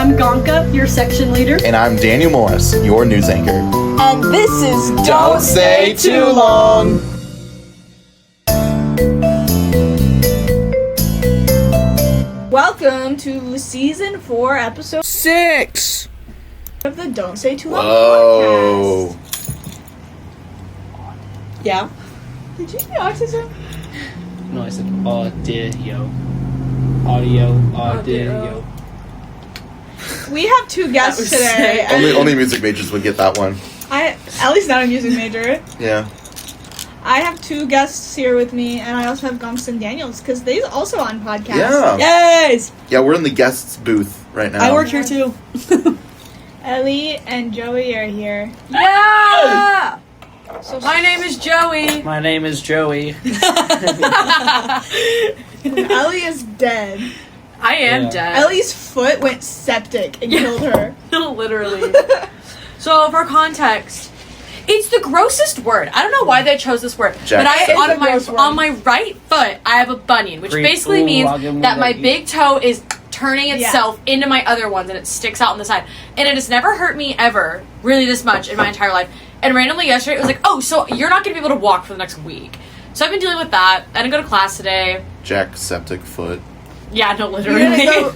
I'm Gonka, your section leader. And I'm Daniel Morris, your news anchor. And this is Don't Stay Too Long. Welcome to season 4, episode 6 of the Don't Stay Too Long Whoa. podcast. Yeah. Did you say autism? No, I said audio. Audio. We have two guests today. Only music majors would get that one. Ellie's not a music major. Yeah. I have two guests here with me, and I also have Gonks and Daniels, because they're also on podcasts. Yeah. Yes! Yeah, we're in the guests booth right now. I work here too. Ellie and Joey are here. Yeah! So My name is Joey. My name is Joey. Ellie is dead. I am Yeah. dead. Ellie's foot went septic and killed her. Literally. So, for context, it's the grossest word. I don't know why they chose this word, Jack but It's a gross word. on my right foot, I have a bunion, which basically means that my big toe is turning itself into my other ones, and it sticks out on the side. And it has never hurt me ever, really this much in my entire life. And randomly yesterday, it was like, oh, so you're not going to be able to walk for the next week. So I've been dealing with that. I didn't go to class today. Jack septic foot. Yeah, no, You literally. didn't go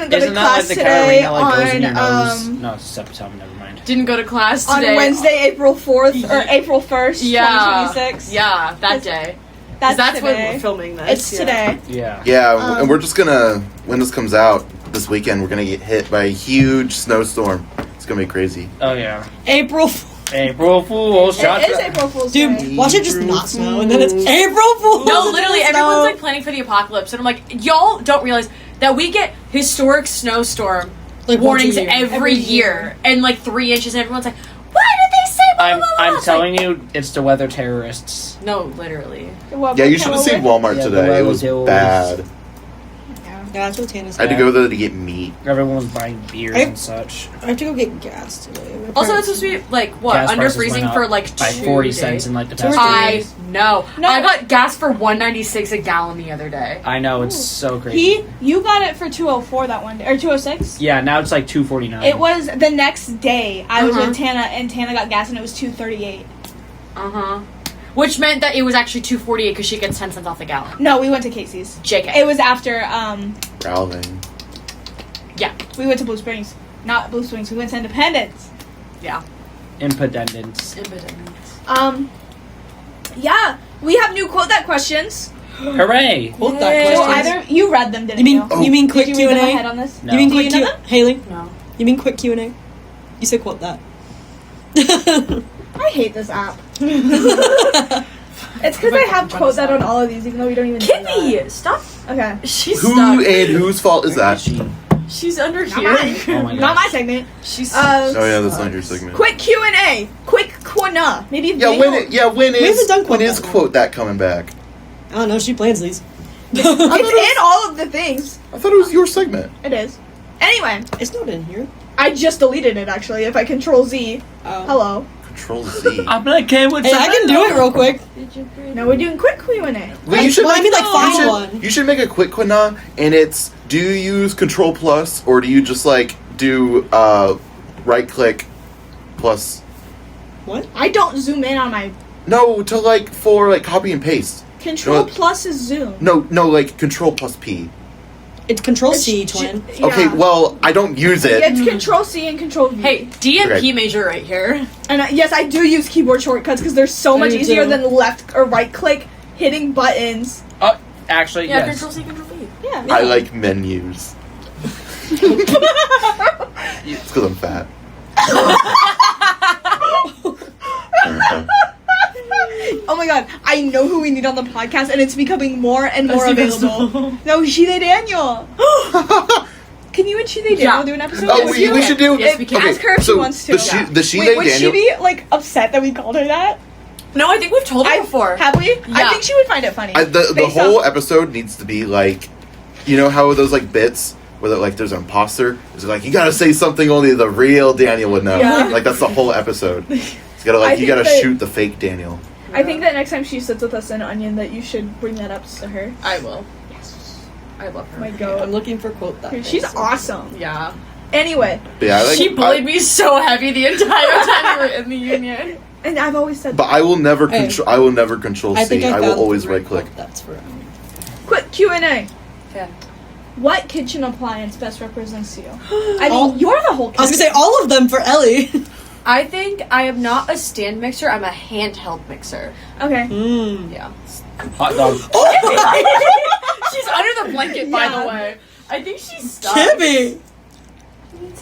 to Isn't that class like the today kind of ring that goes in your nose? on No, it's septum, never mind. Didn't go to class on today. Wednesday, April 4th or April 1st, Yeah. 2026. Yeah, that day. That's when today. we're filming this. It's today. Yeah. Yeah, and we're just gonna, when this comes out this weekend, we're gonna get hit by a huge snowstorm. It's gonna be crazy. Oh, yeah. April. April Fool's. It is April Fool's Day. Dude, watch it just not snow, and then it's April Fool's. No, and literally, then it's everyone's snow. like planning for the apocalypse, and I'm like, y'all don't realize that we get historic snowstorm Like, warnings once a year. every year, and like 3 inches, and everyone's like, why did they say blah, blah, blah? I'm It's telling you, it's the weather terrorists. like, no, literally. Well, Yeah, you should have seen Walmart Yeah, the today. It was relatives. bad. Yeah, that's what Tana's I had to go there to get meat. Everyone was buying beers and such. I have to go get gas today. My Also, parents- it's supposed to be like what Gas under prices freezing went for up like by 2 40 days. cents in like the Two past days. 2 days. No, No. I got gas for $1.96 a gallon the other day. I know, it's so crazy. You got it for 204 that one day, or 206? Yeah, now it's like $2.49. It was the next day. I was Uh-huh. with Tana, and Tana got gas, and it was 238. Which meant that it was actually $2.48 because she gets 10 cents off the gallon. No, we went to Casey's. JK. It was after Growling. Yeah. we went to Blue Springs. Not Blue Springs. We went to Independence. Yeah. Impedendence. Yeah, we have new quote that questions. Hooray! Quote that So questions. either you read them, didn't You mean you? you mean quick Did you read them ahead Q&A? on this? No. You mean Do quick you know Q? them? Haley? No. You mean quick Q&A? You said quote that. I hate this app. It's because I have quote that on all of these, even though we don't even do Kitty, stop. that. Okay. She's Who stuck. and whose fault is that? She's under Not here. mine. Oh my Not gosh. my segment. She's Oh yeah, that's not your segment. Quick Q&A. Quick Quina. Maybe Yeah, when We haven't done when quote is that. quote that coming back? I don't know. She plans these. It's in all of the things. I thought it was your segment. It is. Anyway, It's not in here. I just deleted it actually. If I Control Z. Oh. Hello. Control Z. I'm like, okay, what's Hey, I can do it real quick. No, we're doing quick Q&A. Well, you should Well, I mean, like, you find should- one. You should make a quick one now, and it's: do you use Control Plus, or do you just like do right click plus? What? I don't zoom in on my No, to like for like copy and paste. Control No. Plus is zoom. No, like Control plus P. It's Control It's C, ju- twin. yeah. Okay, well I don't use it. It's Control C and Control V. Hey, DMP Okay. major right here. And yes, I do use keyboard shortcuts because they're so much do easier too. than left or right click hitting buttons. Actually, Yeah, yes. Control C, Control V. Yeah. I like menus. It's because I'm fat. Oh my god, I know who we need on the podcast, and it's becoming more and more available. No, Shide Daniel. Can you and Shide Daniel Yeah. do an episode? Oh, we should do. Yes, we can. Ask her if she wants to. The She Wait, would Daniel. she be like upset that we called her that? No, I think we've told her before. Have we? I Yeah. think she would find it funny. The Based whole off- episode needs to be like, you know how those like bits where like there's an imposter. It's like you gotta say something only the real Daniel would know. Yeah. Like that's the whole episode. It's gotta like you think gotta that- shoot the fake Daniel. I think that next time she sits with us in Onion, that you should bring that up to her. I will. Yes. I love her. My I'm God. looking for quote that. She's also. awesome. Yeah. Anyway, But yeah, She bullied me so heavy the entire time we were in the union. and I've always said But I will never Hey. control. I will never control I think C. I will found always the right click. quote. That's for quick Q&A. Yeah. What kitchen appliance best represents you? I mean, All- you're the whole I was kitchen. gonna say all of them for Ellie. I think I am not a stand mixer. I'm a handheld mixer. Okay. Yeah. Hot dog. She's under the blanket, by Yeah. the way. I think she's stuck. Kimmy.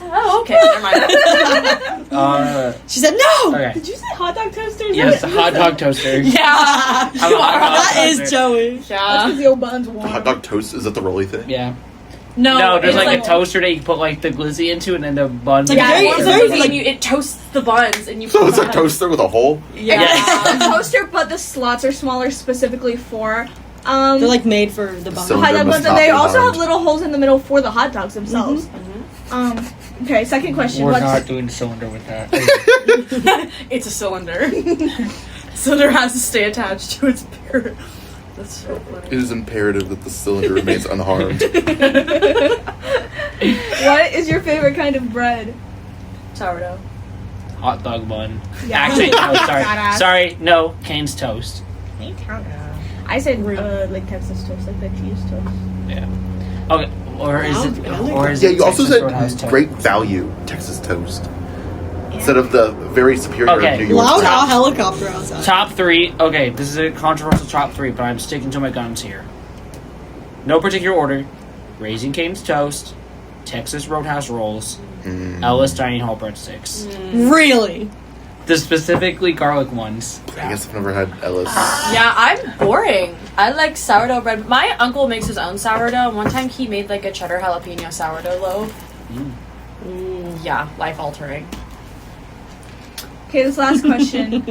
Oh, okay. Never mind. She said no. Okay. Did you say hot dog toaster? Yes, hot dog toaster. Yeah. I'm a hot dog That is toaster. Joey. That's Yeah. because the old bun's warm. Hot dog toast, is that the rolly thing? Yeah. No, No, there's it's like a toaster that you put like the glizzy into and then the buns. It's like Yeah, very- it, it's warms very, up the like- and it toasts the buns and you. So put it's a them on. toaster with a hole? Yeah. A toaster, but the slots are smaller specifically for They're like made for the bun. So- hot dog must buns, and not they be also hard. have little holes in the middle for the hot dogs themselves. Okay, second question. We're What's not doing cylinder with that. It's a cylinder. Cylinder has to stay attached to its parent. That's so funny. It is imperative that the cylinder remains unharmed. what is your favorite kind of bread? Sourdough. Hot dog bun. Yeah. Actually, no, sorry. Badass. Sorry, no. Cane's toast. I said like Texas toast, like the cheese toast. Yeah. Okay. Or is it? Or is Yeah, it you also Texas Roadhouse said toast? great value Texas toast. Instead of the very superior Okay. New York Loud toast. owl helicopter outside. Top 3. Okay, this is a controversial top 3, but I'm sticking to my guns here. No particular order. Raising Cane's toast, Texas Roadhouse rolls, Ellis Dining Hall breadsticks. Really? The specifically garlic ones. I guess I've never had Ellis. Yeah, I'm boring. I like sourdough bread. My uncle makes his own sourdough. One time he made like a cheddar jalapeno sourdough loaf. Yeah, life altering. Okay, this last question.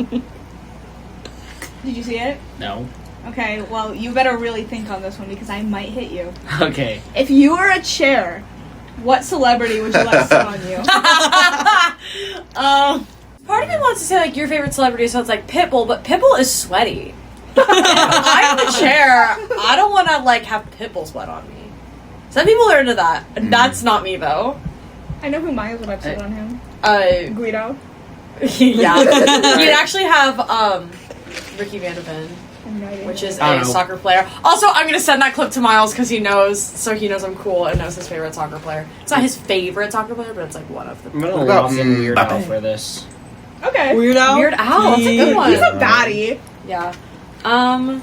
Did you see it? No. Okay, well, you better really think on this one because I might hit you. Okay. If you were a chair, what celebrity would you like to sit on you? Part of me wants to say like your favorite celebrity sounds like Pitbull, but Pitbull is sweaty. I'm the chair. I don't want to like have Pitbull sweat on me. Some people are into that. That's not me though. I know who mine is when I've sit on him. Guido. Yeah. You'd actually have Ricky Vanderpin, which is I a don't know. soccer player. Also, I'm gonna send that clip to Miles because he knows I'm cool and knows his favorite soccer player. It's not his favorite soccer player, but it's like one of them. I'm gonna What about lock in Weird Al Mbappe? for this. Okay. Weird Al? Weird Al, that's a good one. He's a baddie. Yeah. Why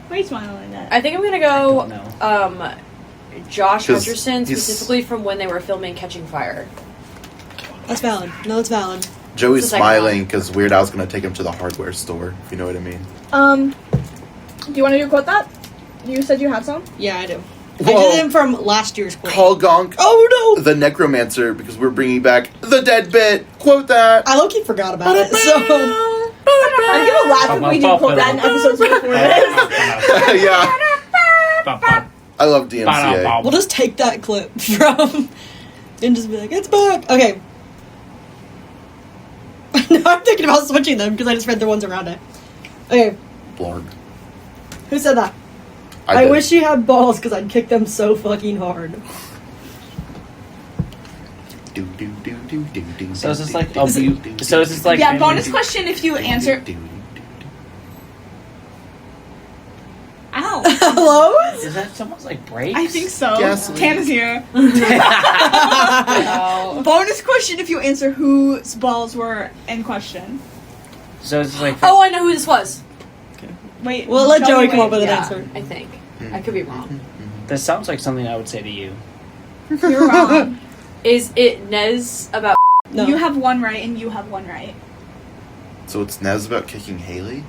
are you smiling at? I think I'm gonna I go don't know. Josh 'Cause Hutcherson, he's- specifically from when they were filming Catching Fire. That's valid. No, that's valid. Joey's It's the second smiling because Weird Al's going to take him to the hardware store, if you know what I mean. Do you want to do quote that? You said you had some? Yeah, I do. I Whoa. did them from last year's quote. Call Gonk Oh no! the Necromancer because we're bringing back the dead bit. Quote that. I low-key forgot about it, so... I'm gonna laugh if we do quote that in episodes before this. Yeah. I love DMCA. We'll just take that clip from... and just be like, it's back! Okay. Now I'm thinking about switching them because I just read the ones around it. Okay, Blarg. who said that? I did. wish you had balls because I'd kick them so fucking hard. So is this like a view? So is this like? Yeah, bonus question if you answer. Ow. Hello? Is that someone's like breaks? I think so. Gasoline. Tana's here. Bonus question if you answer whose balls were in question. So it's like. Oh, I know who this was. Wait. We'll let Joey come wait. up with an Yeah, answer. I think. I could be wrong. This sounds like something I would say to you. You're wrong. Is it Nez about? No. You have one right and you have one right. So it's Nez about kicking Haley?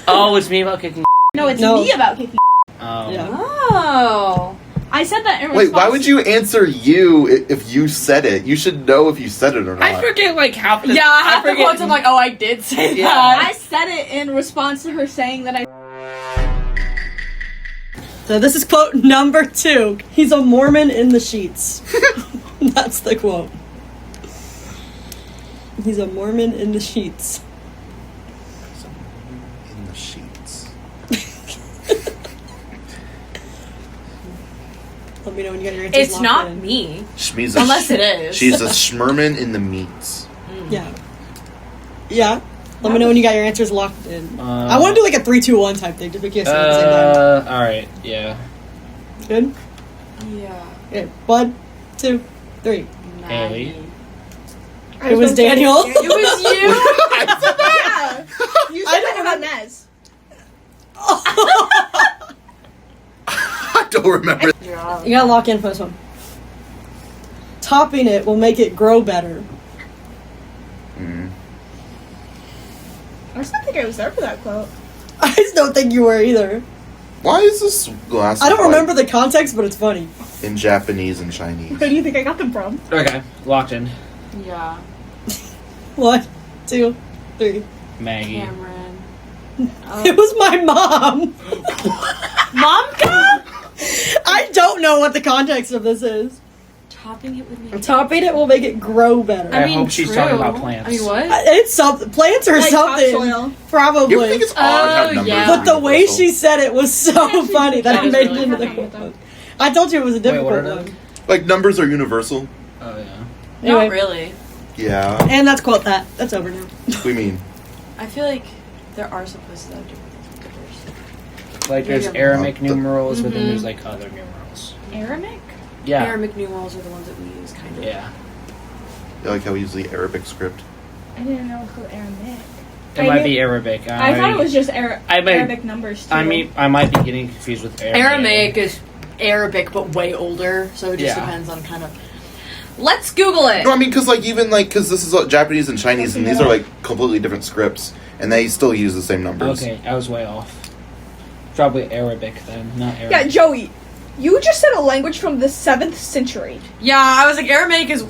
Oh, it's me about kicking. No, it's No. me about kicking. Oh. Yeah. Oh. I said that in Wait, response. why would you answer you if you said it? You should know if you said it or not. I forget like half the. Yeah, half the forget- quotes I'm like, oh, I did say Yeah. that. I said it in response to her saying that I. So this is quote number 2. He's a Mormon in the sheets. That's the quote. He's a Mormon in the sheets. In the sheets. Let me know when you get your answers It's locked not in. me. She's Unless it is. She's a schmerman in the meats. Yeah. Yeah. Let me know when you got your answers locked in. I want to do like a 3, 2, 1 type thing, just in case at the same time. Alright, yeah. Good? Yeah. Okay. 1, 2, 3. Haley. It was Daniel. It was you. Yeah. You said that about Nez. I don't remember. Yeah. You gotta lock in for this one. Topping it will make it grow better. I just don't think I was there for that quote. I just don't think you were either. Why is this glass? I don't remember the context, but it's funny. in Japanese and Chinese. Where do you think I got them from? Okay, locked in. Yeah. 1, 2, 3. Maggie. Cameron. It was my mom. Momka? I don't know what the context of this is. Topping it with me. Topping it will make it grow better. I hope she's talking about plants. I mean, what? It's something. Plants or Like something. topsoil. Probably. You ever think it's odd how Oh, numbers yeah. But the way she said it was so funny that That I was made really it into the funny. quote. I told you it was a difficult what are one. those? Like, numbers are universal. Oh yeah. Anyway. Not really. Yeah. And that's quote that. That's over now. What do you mean? I feel like there are some places that have different things with numbers. Like there's Maybe Aramaic I'm- numerals, but then Mhm. there's like other numerals. Aramaic? Yeah. Aramaic numerals are the ones that we use, kind of. Yeah. I like how we use the Arabic script. I didn't know it was Aramaic. It might be Arabic. I thought it was just Arabic numbers too. I mean, I might be getting confused with Aramaic. Aramaic is Arabic, but way older, so it just Yeah. depends on kind of. Let's Google it. No, I mean, because because this is Japanese and Chinese, and these are like completely different scripts, and they still use the same numbers. Okay, I was way off. Probably Arabic then, not Arabic. Yeah, Joey, you just said a language from the 7th century. Yeah, I was like, Aramaic's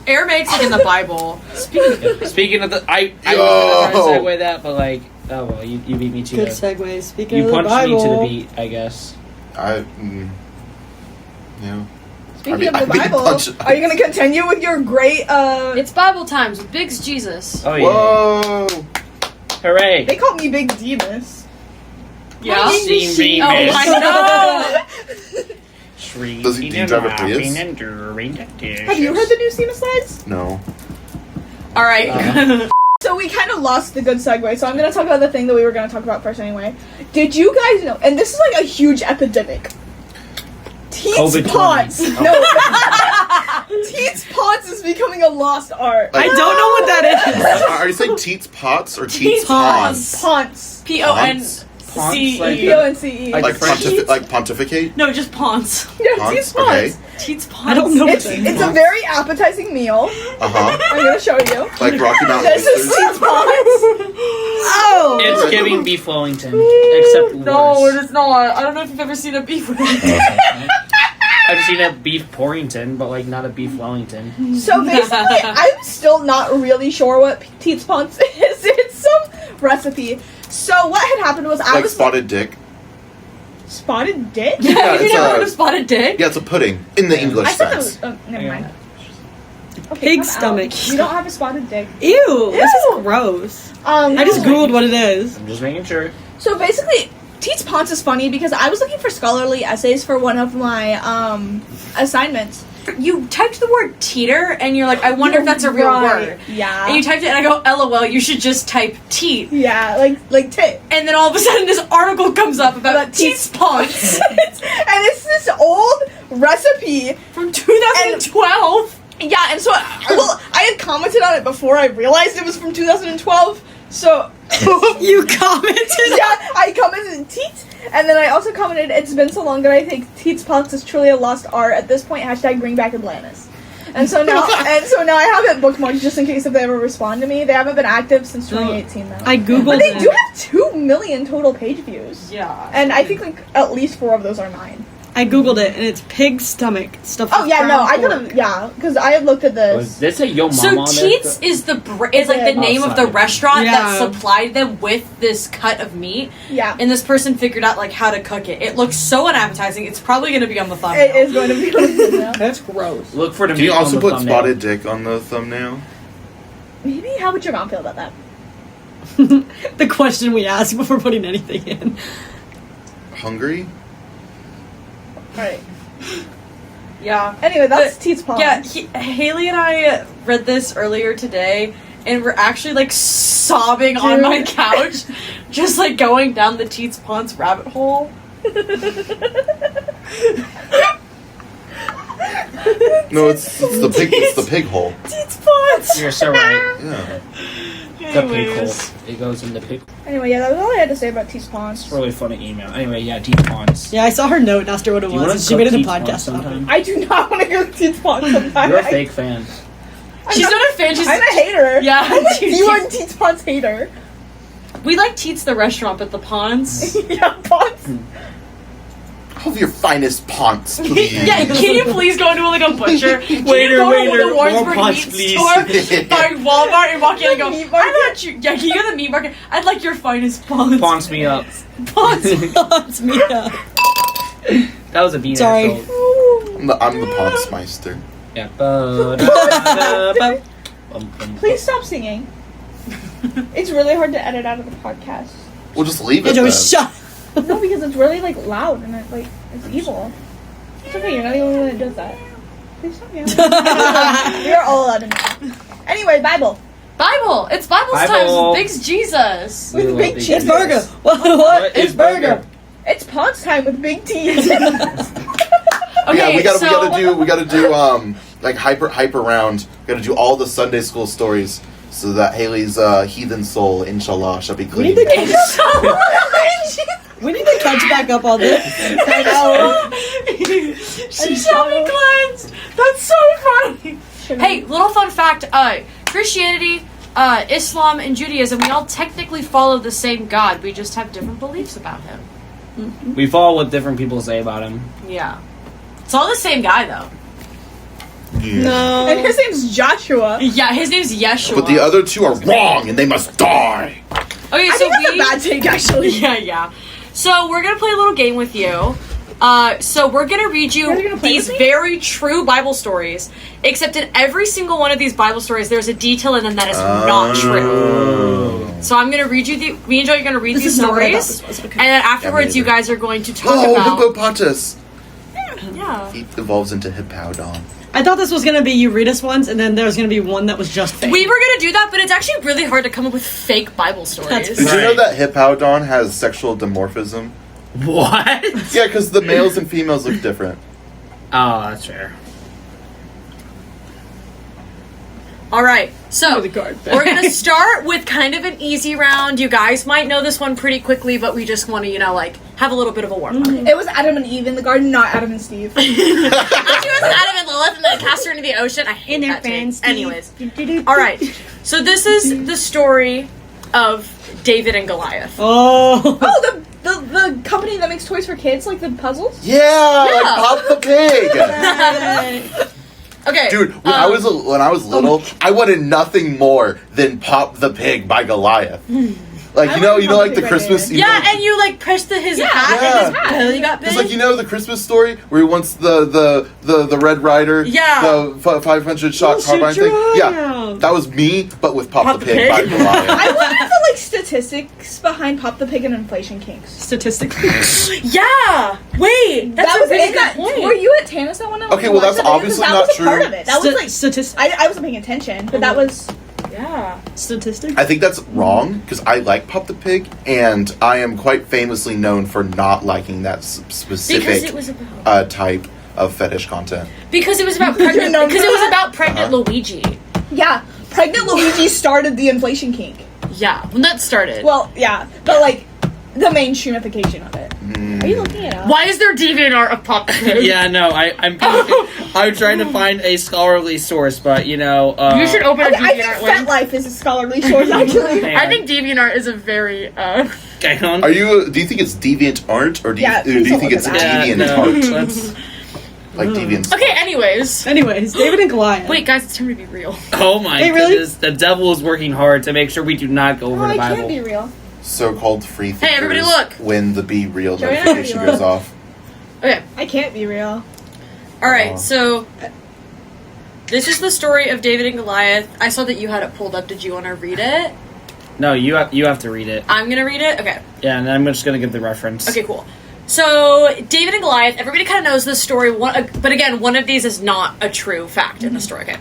like in the Bible. Speaking of the, I was gonna try to segue that, but like, oh well, you beat me to Good it. segue. Speaking You of the punched Bible. me to the beat, I guess. Yeah. Speaking I of the mean, Bible, punch- are you going to continue with your great? It's Bible times with Biggs Jesus. Oh yeah! Whoa! Hooray! They call me Big Demas. Yeah. Scene Oh, remix. I know. Does he drive a Prius? Have you heard the new SEMA slides? No. All right. So we kind of lost the good segue, so I'm going to talk about the thing that we were going to talk about first anyway. Did you guys know, and this is like a huge epidemic, Teats COVID-20. Pots. Oh. No. Teats Pots is becoming a lost art. I don't know what that is. Are you saying Teats Pots or Teats Teats Ponds? Ponce. Ponce. Ponce, like P-O-N-C-E. Like Like, French? pontificate? No, just Ponce. Yeah, Ponce? Teats Okay. Ponce. Teats Ponce. I don't know what It's, that is. it's a very appetizing meal. Uh-huh. I'm going to show you. Like Rocky Mountain This is Oysters? Teats Ponce. Oh! It's giving beef Wellington, except No, worse. it is not. I don't know if you've ever seen a beef with I've seen a beef Porrington, but like not a beef Wellington. So basically, I'm still not really sure what Teats Ponce is. It's some recipe. So what had happened was I Like was spotted dick? spotted dick. Yeah, you it's never a- heard of spotted dick? Yeah, it's a pudding in the English I said that sense. was. Never Yeah. mind. Okay, Pig come out. stomach. You don't have a spotted dick. Ew! This is gross. I just googled what it is. I'm just making sure. So basically, Teats Ponce is funny because I was looking for scholarly essays for one of my assignments. You typed the word teeter, and you're like, I wonder if that's a real Right. word. Yeah. And you typed it, and I go, LOL, you should just type teat. Yeah, like tit. And then all of a sudden, this article comes up about Teats Ponce And it's this old recipe. from 2012. Yeah, and so I had commented on it before I realized it was from 2012. So You commented? yeah, I commented teats, and then I also commented, it's been so long that I think Teats Ponce is truly a lost art. At this point, hashtag bring back Atlantis. And so now I have it bookmarked just in case if they ever respond to me. They haven't been active since 2018 though. I googled But they it. do have 2 million total page views. Yeah. And I think like at least 4 of those are mine. I googled it, and it's pig stomach stuff. Oh yeah, no, I could have, yeah, because I have looked at Was this. this a Yo Mama So on Teats there? is is like the name of the sorry. restaurant Yeah. that supplied them with this cut of meat, Yeah, and this person figured out like how to cook it. It looks so unappetizing. It's probably going to be on the thumbnail. it is going to be on the thumbnail. That's gross. Look for the Can you meat on also the put thumbnail. spotted dick on the thumbnail? Maybe, how would your mom feel about that? The question we ask before putting anything in. Hungry? Alright. Yeah. Anyway, that's Teats Pond. Yeah, Haley and I read this earlier today, and we're actually like sobbing on my couch, just like going down the Teats Ponds rabbit hole. No, it's the pig. It's the pig hole. Teats Ponds. You're so right. Yeah. The pig hole. It goes in the pig. Anyway, yeah, that was all I had to say about Teats Ponds. It's a really funny email. Anyway, yeah, Teats Ponds. Yeah, I saw her note and asked her what it was, and she made it a podcast sometime. I do not want to go to Teats Ponds sometime. You're a fake fan. She's not a fan. I'm a hater. Yeah, I'm a D1 Teats Ponds hater. We like Teats the restaurant, but the Ponds. Yeah, Ponds. Have your finest ponds, please. Yeah, can you please go into like a butcher? Can you go to the Warrensburg more meat Ponds, please. store by Walmart and walk in and go, Meat market? I want you. Yeah, can you go to the meat market? I'd like your finest Ponds. Ponds me up. Ponds. It's me. That was a bean. Sorry. I'm the Pondsmeister. Yeah. Please stop singing. It's really hard to edit out of the podcast. We'll just leave it. Joey, then. shut. No, because it's really like loud and it's evil. It's okay, you're not the only one that does that. Please stop yelling. You're all allowed to know. Anyway, Bible. Bible. It's Bible Bible. times with Big's Jesus. With big It's cheese. burger. What is burger? It's Ponds time with big T's. Okay, Yeah, we so gotta do like hype around. We gotta do all the Sunday school stories so that Haley's heathen soul, inshallah, shall be We clean. need to catch back up on this. I know. she shall be cleansed. That's so funny. Hey, little fun fact: Christianity, Islam, and Judaism, we all technically follow the same God. We just have different beliefs about him. We follow what different people say about him. Yeah, it's all the same guy though. Yeah. No. And his name's Joshua. Yeah, his name's Yeshua. But the other two are wrong and they must die. Okay, I so think that's a bad take, actually. Yeah. So we're gonna play a little game with you. So we're gonna read You're you gonna play these with me? very true Bible stories. Except in every single one of these Bible stories, there's a detail in them that is not true. So I'm gonna read you me and Joey are gonna read This these is not what I thought stories, this was. Okay. and then afterwards, Yeah, you guys are going to talk Oh, about. hippopotamus. Yeah. He evolves into hippowdon. I thought this was gonna be you read us ones, and then there was gonna be one that was just fake. We were gonna do that, but it's actually really hard to come up with fake Bible stories. Did you know that hippowdon has sexual dimorphism? What? Yeah, because the males and females look different. Oh, that's fair. All right, so the card back. we're gonna start with kind of an easy round. You guys might know this one pretty quickly, but we just want to, have a little bit of a warm up. It was Adam and Eve in the garden, not Adam and Steve. She was Adam and Lilith, and then cast her into the ocean. I hate that take. Anyways, all right. So this is the story of David and Goliath. Oh. Oh, the company that makes toys for kids, like the puzzles? Yeah, Yeah. like Pop the Pig. Okay, Dude, when I was little, I wanted nothing more than Pop the Pig by Goliath. Like I you know, like Pop like the the Pig by Christmas. David. You know, and you press his hat, Yeah. and his belly got big. It's like the Christmas story where he wants the Red Rider, Yeah. the 500 shot carbine thing. Yeah, that was me, but with Pop, the Pig by Goliath. I wonder the statistics behind Pop the Pig and Inflation Kinks. Statistically. Yeah. Wait, that's That a was really in good that. point. Were you at Tanis that one night? Okay, well, that's obviously that not was a part true. of it. That was like Statistic. I wasn't paying attention, but that was Yeah. Statistic. I think that's wrong because I like Pop the Pig, and I am quite famously known for not liking that Because it specific was about. type of fetish content. Because it was about pregnant. known Because for it was that? about pregnant Luigi. yeah. Pregnant Luigi started the inflation kink. Yeah, when that started. Well, yeah, but the mainstreamification of it. Are you looking it up? Why is there DeviantArt of Pop the Pig? Yeah, no, I'm trying to find a scholarly source, but You should open Okay, a I think DeviantArt link. FetLife is a scholarly source, actually. Hang I on. think DeviantArt is a very. Hang on. Do you think it's deviant art, or do you, Yeah, do you please think don't it's look at deviant no, art, let's- like deviant? Okay, anyways. Anyways, David and Goliath. Wait, guys, it's time to be real. Oh my Hey, really? goodness! The devil is working hard to make sure we do not go over Oh, the it Bible. can't be real. So-called free thinkers. Hey, everybody look. When the Be Real Joey, notification how are you? goes off. Okay, I can't be real. alright, Aw. so. This is the story of David and Goliath. I saw that you had it pulled up. Did you want to read it? No, you have to read it. I'm gonna read it? Okay. Yeah, and I'm just gonna give the reference. Okay, cool. So, David and Goliath, everybody kind of knows this story, but again, one of these is not a true fact in the story, okay?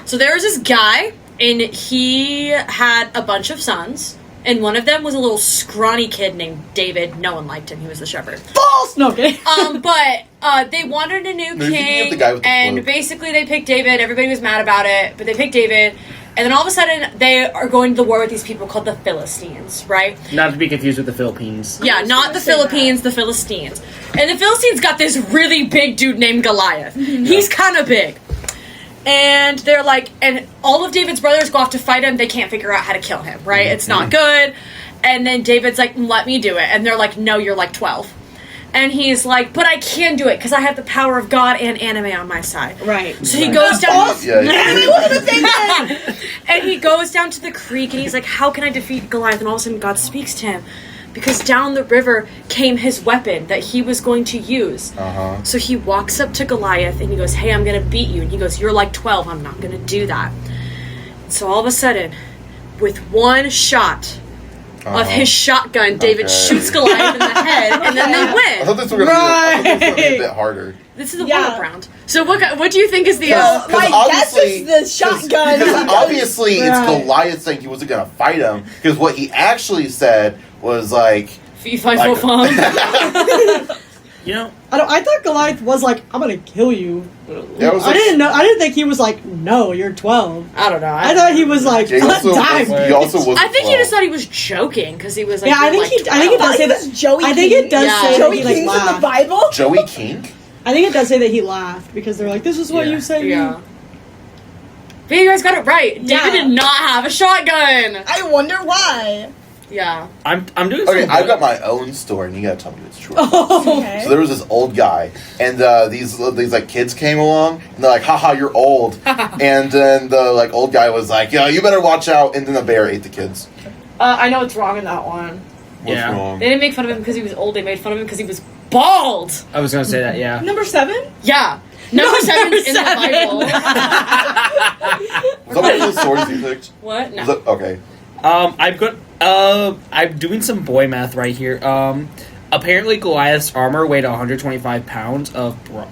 So, there was this guy, and he had a bunch of sons, and one of them was a little scrawny kid named David. No one liked him. He was the shepherd. False! No, okay. But they wanted a new king, and basically they picked David. Everybody was mad about it, but they picked David. And then all of a sudden, they are going to the war with these people called the Philistines, right? Not to be confused with the Philippines. Yeah, not the Philippines, the Philistines. And the Philistines got this really big dude named Goliath. He's kind of big. And they're like, and all of David's brothers go off to fight him. They can't figure out how to kill him, right? It's not good. And then David's like, let me do it. And they're like, no, you're like 12. And he's like, but I can do it because I have the power of God and anime on my side. Right. So he goes down. Yeah. And he goes down to the creek and he's like, how can I defeat Goliath? And all of a sudden God speaks to him. Because down the river came his weapon that he was going to use. So he walks up to Goliath and he goes, hey, I'm going to beat you. And he goes, you're like 12. I'm not going to do that. So all of a sudden, with one shot of his shotgun, David shoots Goliath in the head, and then they win. I thought this was going to be a bit harder. This is a warm-up round. So what do you think is the... my guess is the shotgun. Because obviously it's Goliath saying he wasn't going to fight him, because what he actually said was like... Fee, fi, fo, fum. You know, I thought Goliath was like, I'm gonna kill you. Yeah, I didn't think he was like, no, you're 12. I don't know. I thought he was like, He also was I think he just thought he was joking because he was like, yeah, I think it does say that. Joey I think King. it does say that Joey he like King's in the laughed. Bible. Joey King? I think it does say that he laughed because they're like, this is what Yeah. you said. Yeah. But you guys got it right. Yeah. David did not have a shotgun. I wonder why. Yeah. I'm doing Okay, some I've got my own story, and you gotta tell me it's true. Okay. So there was this old guy, and these like kids came along, and they're like, "Haha, you're old." And then the like old guy was like, "Yeah, you better watch out." And then the bear ate the kids. I know what's wrong in that one. What's Yeah. wrong? They didn't make fun of him because he was old. They made fun of him because he was bald. I was gonna say that, yeah. Number 7? Yeah. Number 7's in the Bible. Was that one of the swords you picked? What? No. Was that, okay. I'm doing some boy math right here. Apparently Goliath's armor weighed 125 pounds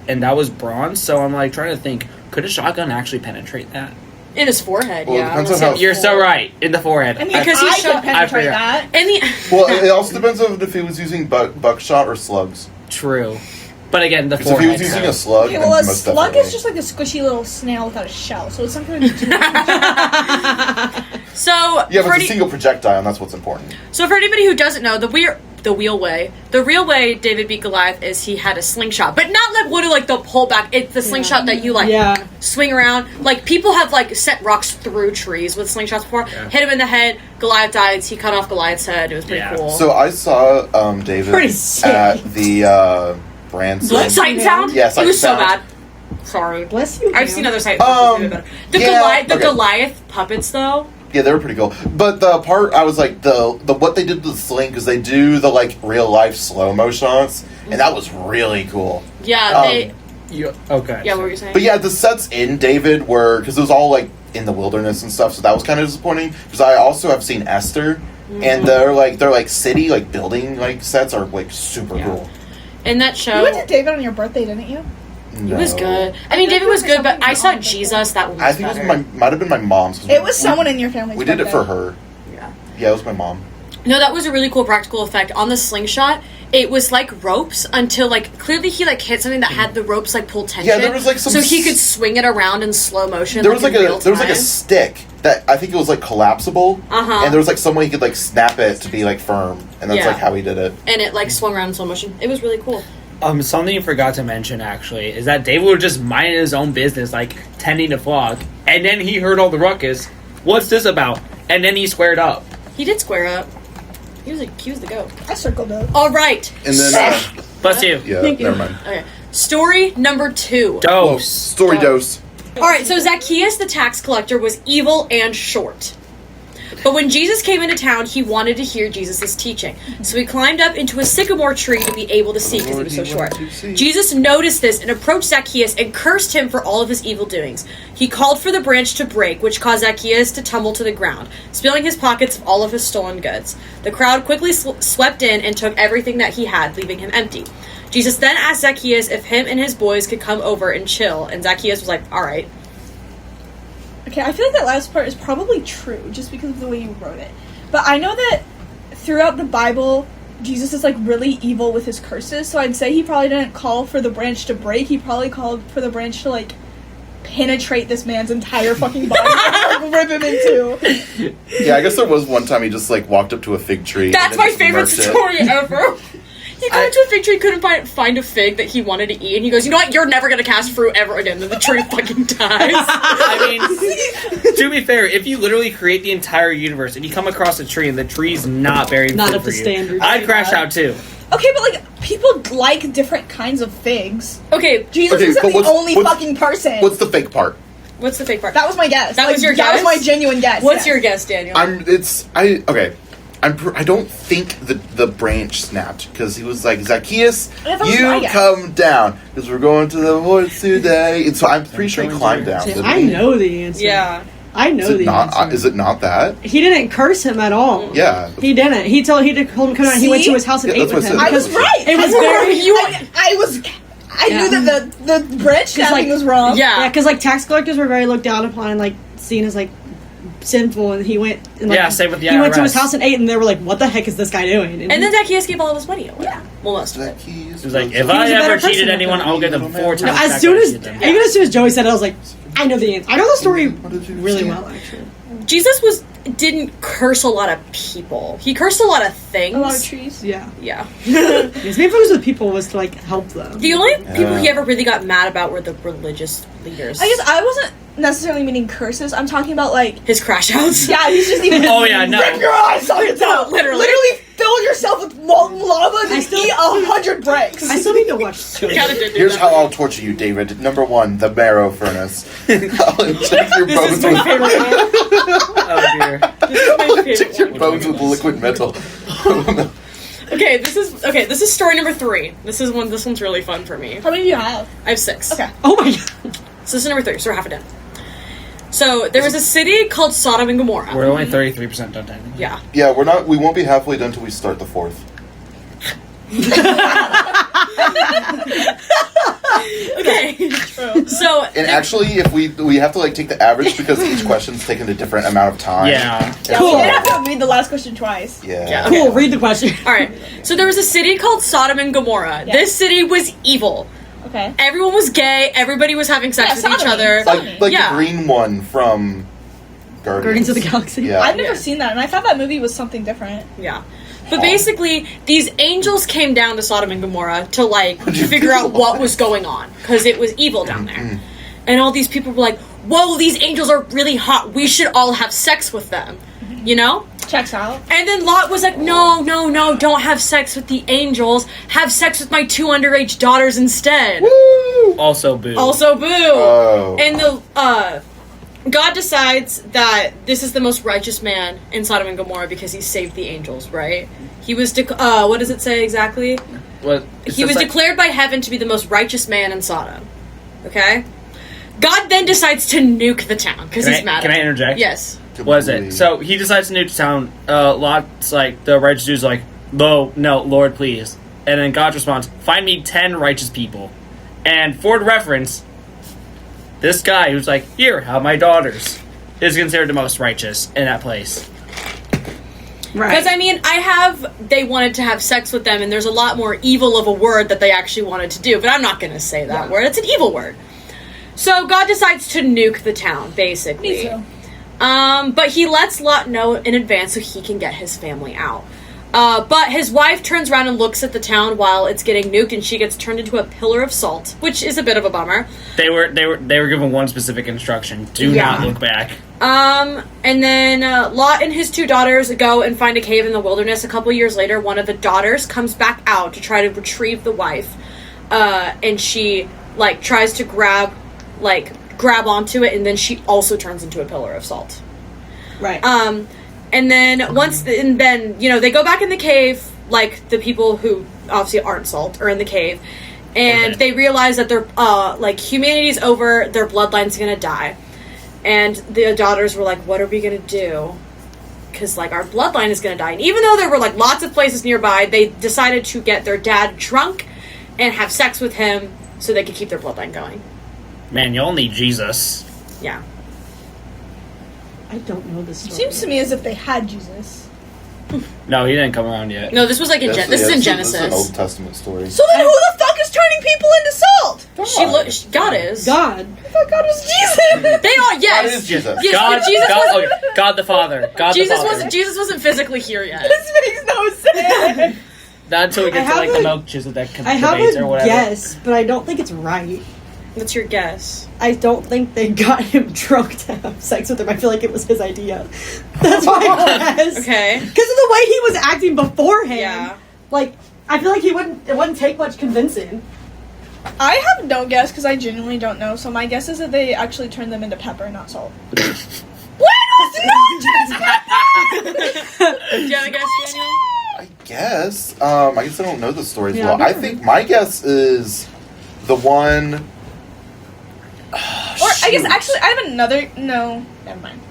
and that was bronze. So I'm like trying to think, could a shotgun actually penetrate that? In his forehead, Well, it yeah. depends on how- You're so right. In the forehead. I mean, Because I he shot- could penetrate I that. And the Well, it also depends on if he was using buckshot or slugs. True. But again, the Because if he forehead. was using a slug, Okay, then well, a most slug definitely. is just like a squishy little snail without a shell, so it's something to do. so Yeah, for but it's a single projectile, and that's what's important. so for anybody who doesn't know, the real way David beat Goliath is he had a slingshot, but not like literally like the pull back. It's the slingshot that you like swing around. Like people have like sent rocks through trees with slingshots before. Yeah. Hit him in the head. Goliath died. He cut off Goliath's head. It was pretty cool. So I saw David Pretty sick. at the Branson. Sight and Sound. Yeah, Sight it was and so Sound. bad. Sorry. Bless you. I've seen other sight and sounds better. The yeah, Goliath puppets though. Yeah, they were pretty cool. But the part I was like the what they did to the sling, because they do the like real life slow mo shots, and that was really cool. Yeah, they. Okay. Yeah, what were you saying? But yeah, the sets in David were, because it was all like in the wilderness and stuff, so that was kind of disappointing. Because I also have seen Esther, and they're like city like building like sets are like super cool. In that show, You went to David on your birthday, didn't you? it was good. I mean, David was good, but I saw Jesus. That one was I think better. it was might have been my mom's. It was someone in your family. We did it for her. Yeah. Yeah, it was my mom. No, that was a really cool practical effect. On the slingshot, it was like ropes until like clearly he like hit something that had the ropes like pull tension. Yeah, there was like some. so he could swing it around in slow motion. There was like in real there was like a time. stick that I think it was like collapsible, and there was like some way he could like snap it to be like firm, and that's Yeah. like how he did it. and it like swung around in slow motion. It was really cool. Something you forgot to mention actually is that David was just minding his own business, like tending to flock, and then he heard all the ruckus. What's this about? And then he squared up. He did square up. He was the goat. I circled it. All right. And then Bless you. yeah, Thank you. never mind. Okay. Story number 2. Whoa, Dose. story dose. All right. So Zacchaeus the tax collector was evil and short. But when Jesus came into town, he wanted to hear Jesus' teaching. So he climbed up into a sycamore tree to be able to see because he was so short. Jesus noticed this and approached Zacchaeus and cursed him for all of his evil doings. He called for the branch to break, which caused Zacchaeus to tumble to the ground, spilling his pockets of all of his stolen goods. The crowd quickly swept in and took everything that he had, leaving him empty. Jesus then asked Zacchaeus if him and his boys could come over and chill, and Zacchaeus was like, all right. Okay, I feel like that last part is probably true, just because of the way you wrote it. But I know that throughout the Bible, Jesus is, like, really evil with his curses, so I'd say he probably didn't call for the branch to break, he probably called for the branch to, like, penetrate this man's entire fucking body and rip him in two. Yeah, I guess there was one time he just, like, walked up to a fig tree. That's my favorite murked it. story ever. He got to a fig tree, couldn't find a fig that he wanted to eat, and he goes, you know what, you're never gonna cast fruit ever again, then the tree fucking dies. I mean, to be fair, if you literally create the entire universe and you come across a tree and the tree's not bearing Not fruit up for to you, standard. I'd crash out too. Okay, but, like, people like different kinds of figs. Okay, Jesus Okay, isn't but the only fucking person. What's the fake part? what's the fake part? That was my guess. That was your That was guess? my genuine guess. What's yes. your guess, Daniel? I don't think the branch snapped because he was like, Zacchaeus, That was my you guess. come down because we're going to the woods today. And so I'm pretty sure he climbed down. See, didn't I he? know the answer. yeah. I know Is it the not? answer. Is it not that? He didn't curse him at all. Yeah. He didn't. He told him to come down. He went See? to his house and Yeah, ate that's with what him. I said. I was right. It was I very. I knew that the branch snapping was wrong. Yeah, Yeah. because like tax collectors were very looked down upon and like seen as like sinful, and he went. And, like, Yeah, same with the He went to his IRS. house and ate, and they were like, "What the heck is this guy doing?" And then Zacchaeus gave all of his money away. Yeah. Well, most of it. Zacchaeus It was like, was if a- I was a better ever person cheated than anyone, that. I'll get them 4 times. as back soon what I as did them. even as soon as Joey said it, I was like, "I know the answer. I know the story What did you really say? well, actually." Jesus didn't curse a lot of people. He cursed a lot of things. A lot of trees. Yeah, Yeah. his main focus with people was to like help them. The only people he Yeah. ever really got mad about were the religious leaders. I guess I wasn't necessarily meaning curses. I'm talking about like His crash outs. yeah, he's just even Oh, yeah, no. rip your eyes out. Literally. Fill yourself with molten lava and I eat still- 100 bricks. I still need to watch. Kinda did do Here's that. how I'll torture you, David. Number 1, the marrow furnace. I'll inject your This bones is my with favorite one. Oh dear. This is my favorite inject your one. bones with liquid metal. Okay, this is story number 3. This one's really fun for me. How many do you have? I have 6. Okay. Oh my god! So this is number 3, so we're half a done. So there was a city called Sodom and Gomorrah. We're only 33% done technically. Yeah. Yeah, we won't be halfway done until we start the 4th. Okay. So And actually, if we have to like take the average because each question's taken a different amount of time. Yeah. Yeah, Cool. we did have to read the last question twice. Yeah. Yeah. Cool. Read the question. all right. So there was a city called Sodom and Gomorrah. Yeah. This city was evil. Okay. Everyone was gay. Everybody was having sex Yeah, with each sodomy. other. Sodomy. Like Yeah. the green one from Guardians of the Galaxy. Yeah. I've never Yeah. seen that, and I thought that movie was something different. Yeah. But basically, these angels came down to Sodom and Gomorrah to, like, you figure do? out what was going on. Because it was evil down there. And all these people were like, whoa, these angels are really hot. We should all have sex with them. You know? Checks out. And then Lot was like, no, don't have sex with the angels. Have sex with my 2 underage daughters instead. Also boo. Also, boo. Oh. And God decides that this is the most righteous man in Sodom and Gomorrah because he saved the angels, right? He was, what does it say exactly? What? He was declared by heaven to be the most righteous man in Sodom. Okay? God then decides to nuke the town because he's mad Can at I it. interject? Yes. Was it? So he decides to nuke the town. Lot's like, the righteous dude's like, no, Lord, please. And then God responds, find me 10 righteous people. And for reference, this guy who's like, here, have my daughters, is considered the most righteous in that place. Right. Because, I mean, they wanted to have sex with them, and there's a lot more evil of a word that they actually wanted to do, but I'm not going to say that word. It's an evil word. So God decides to nuke the town, basically. Me too. But he lets Lot know in advance so he can get his family out. But his wife turns around and looks at the town while it's getting nuked, and she gets turned into a pillar of salt, which is a bit of a bummer. They were given one specific instruction: do not look back. And then Lot and his 2 daughters go and find a cave in the wilderness. A couple years later, one of the daughters comes back out to try to retrieve the wife, and she like tries to grab onto it, and then she also turns into a pillar of salt. Right. And then they go back in the cave, like the people who obviously aren't Salt are in the cave, and they realize that their humanity's over, their bloodline's gonna die, and the daughters were like, "What are we gonna do?" Because our bloodline is gonna die. And even though there were lots of places nearby, they decided to get their dad drunk and have sex with him so they could keep their bloodline going. Man, you'll need Jesus. Yeah. I don't know this story. Seems to me as if they had Jesus. No, he didn't come around yet. No, this was this is in Genesis. This is an Old Testament story. So then who the fuck is turning people into salt? God is. God. I thought God was Jesus. They are, yes. God is Jesus. Yes, God, but Jesus wasn't. God the Father. Jesus wasn't physically here yet. This makes no sense. Not until we get to the milk chisel that I have debates or a whatever. guess, but I don't think it's right. What's your guess? I don't think they got him drunk to have sex with him. I feel like it was his idea. That's my guess. Okay. Because of the way he was acting beforehand. Yeah. I feel like it wouldn't take much convincing. I have no guess because I genuinely don't know. So my guess is that they actually turned them into pepper, not salt. When was not just pepper? Do you have a guess, Daniel? I guess. I guess I don't know the stories Yeah, well. I think my guess is the one. Or I guess actually I have another. No, never mind.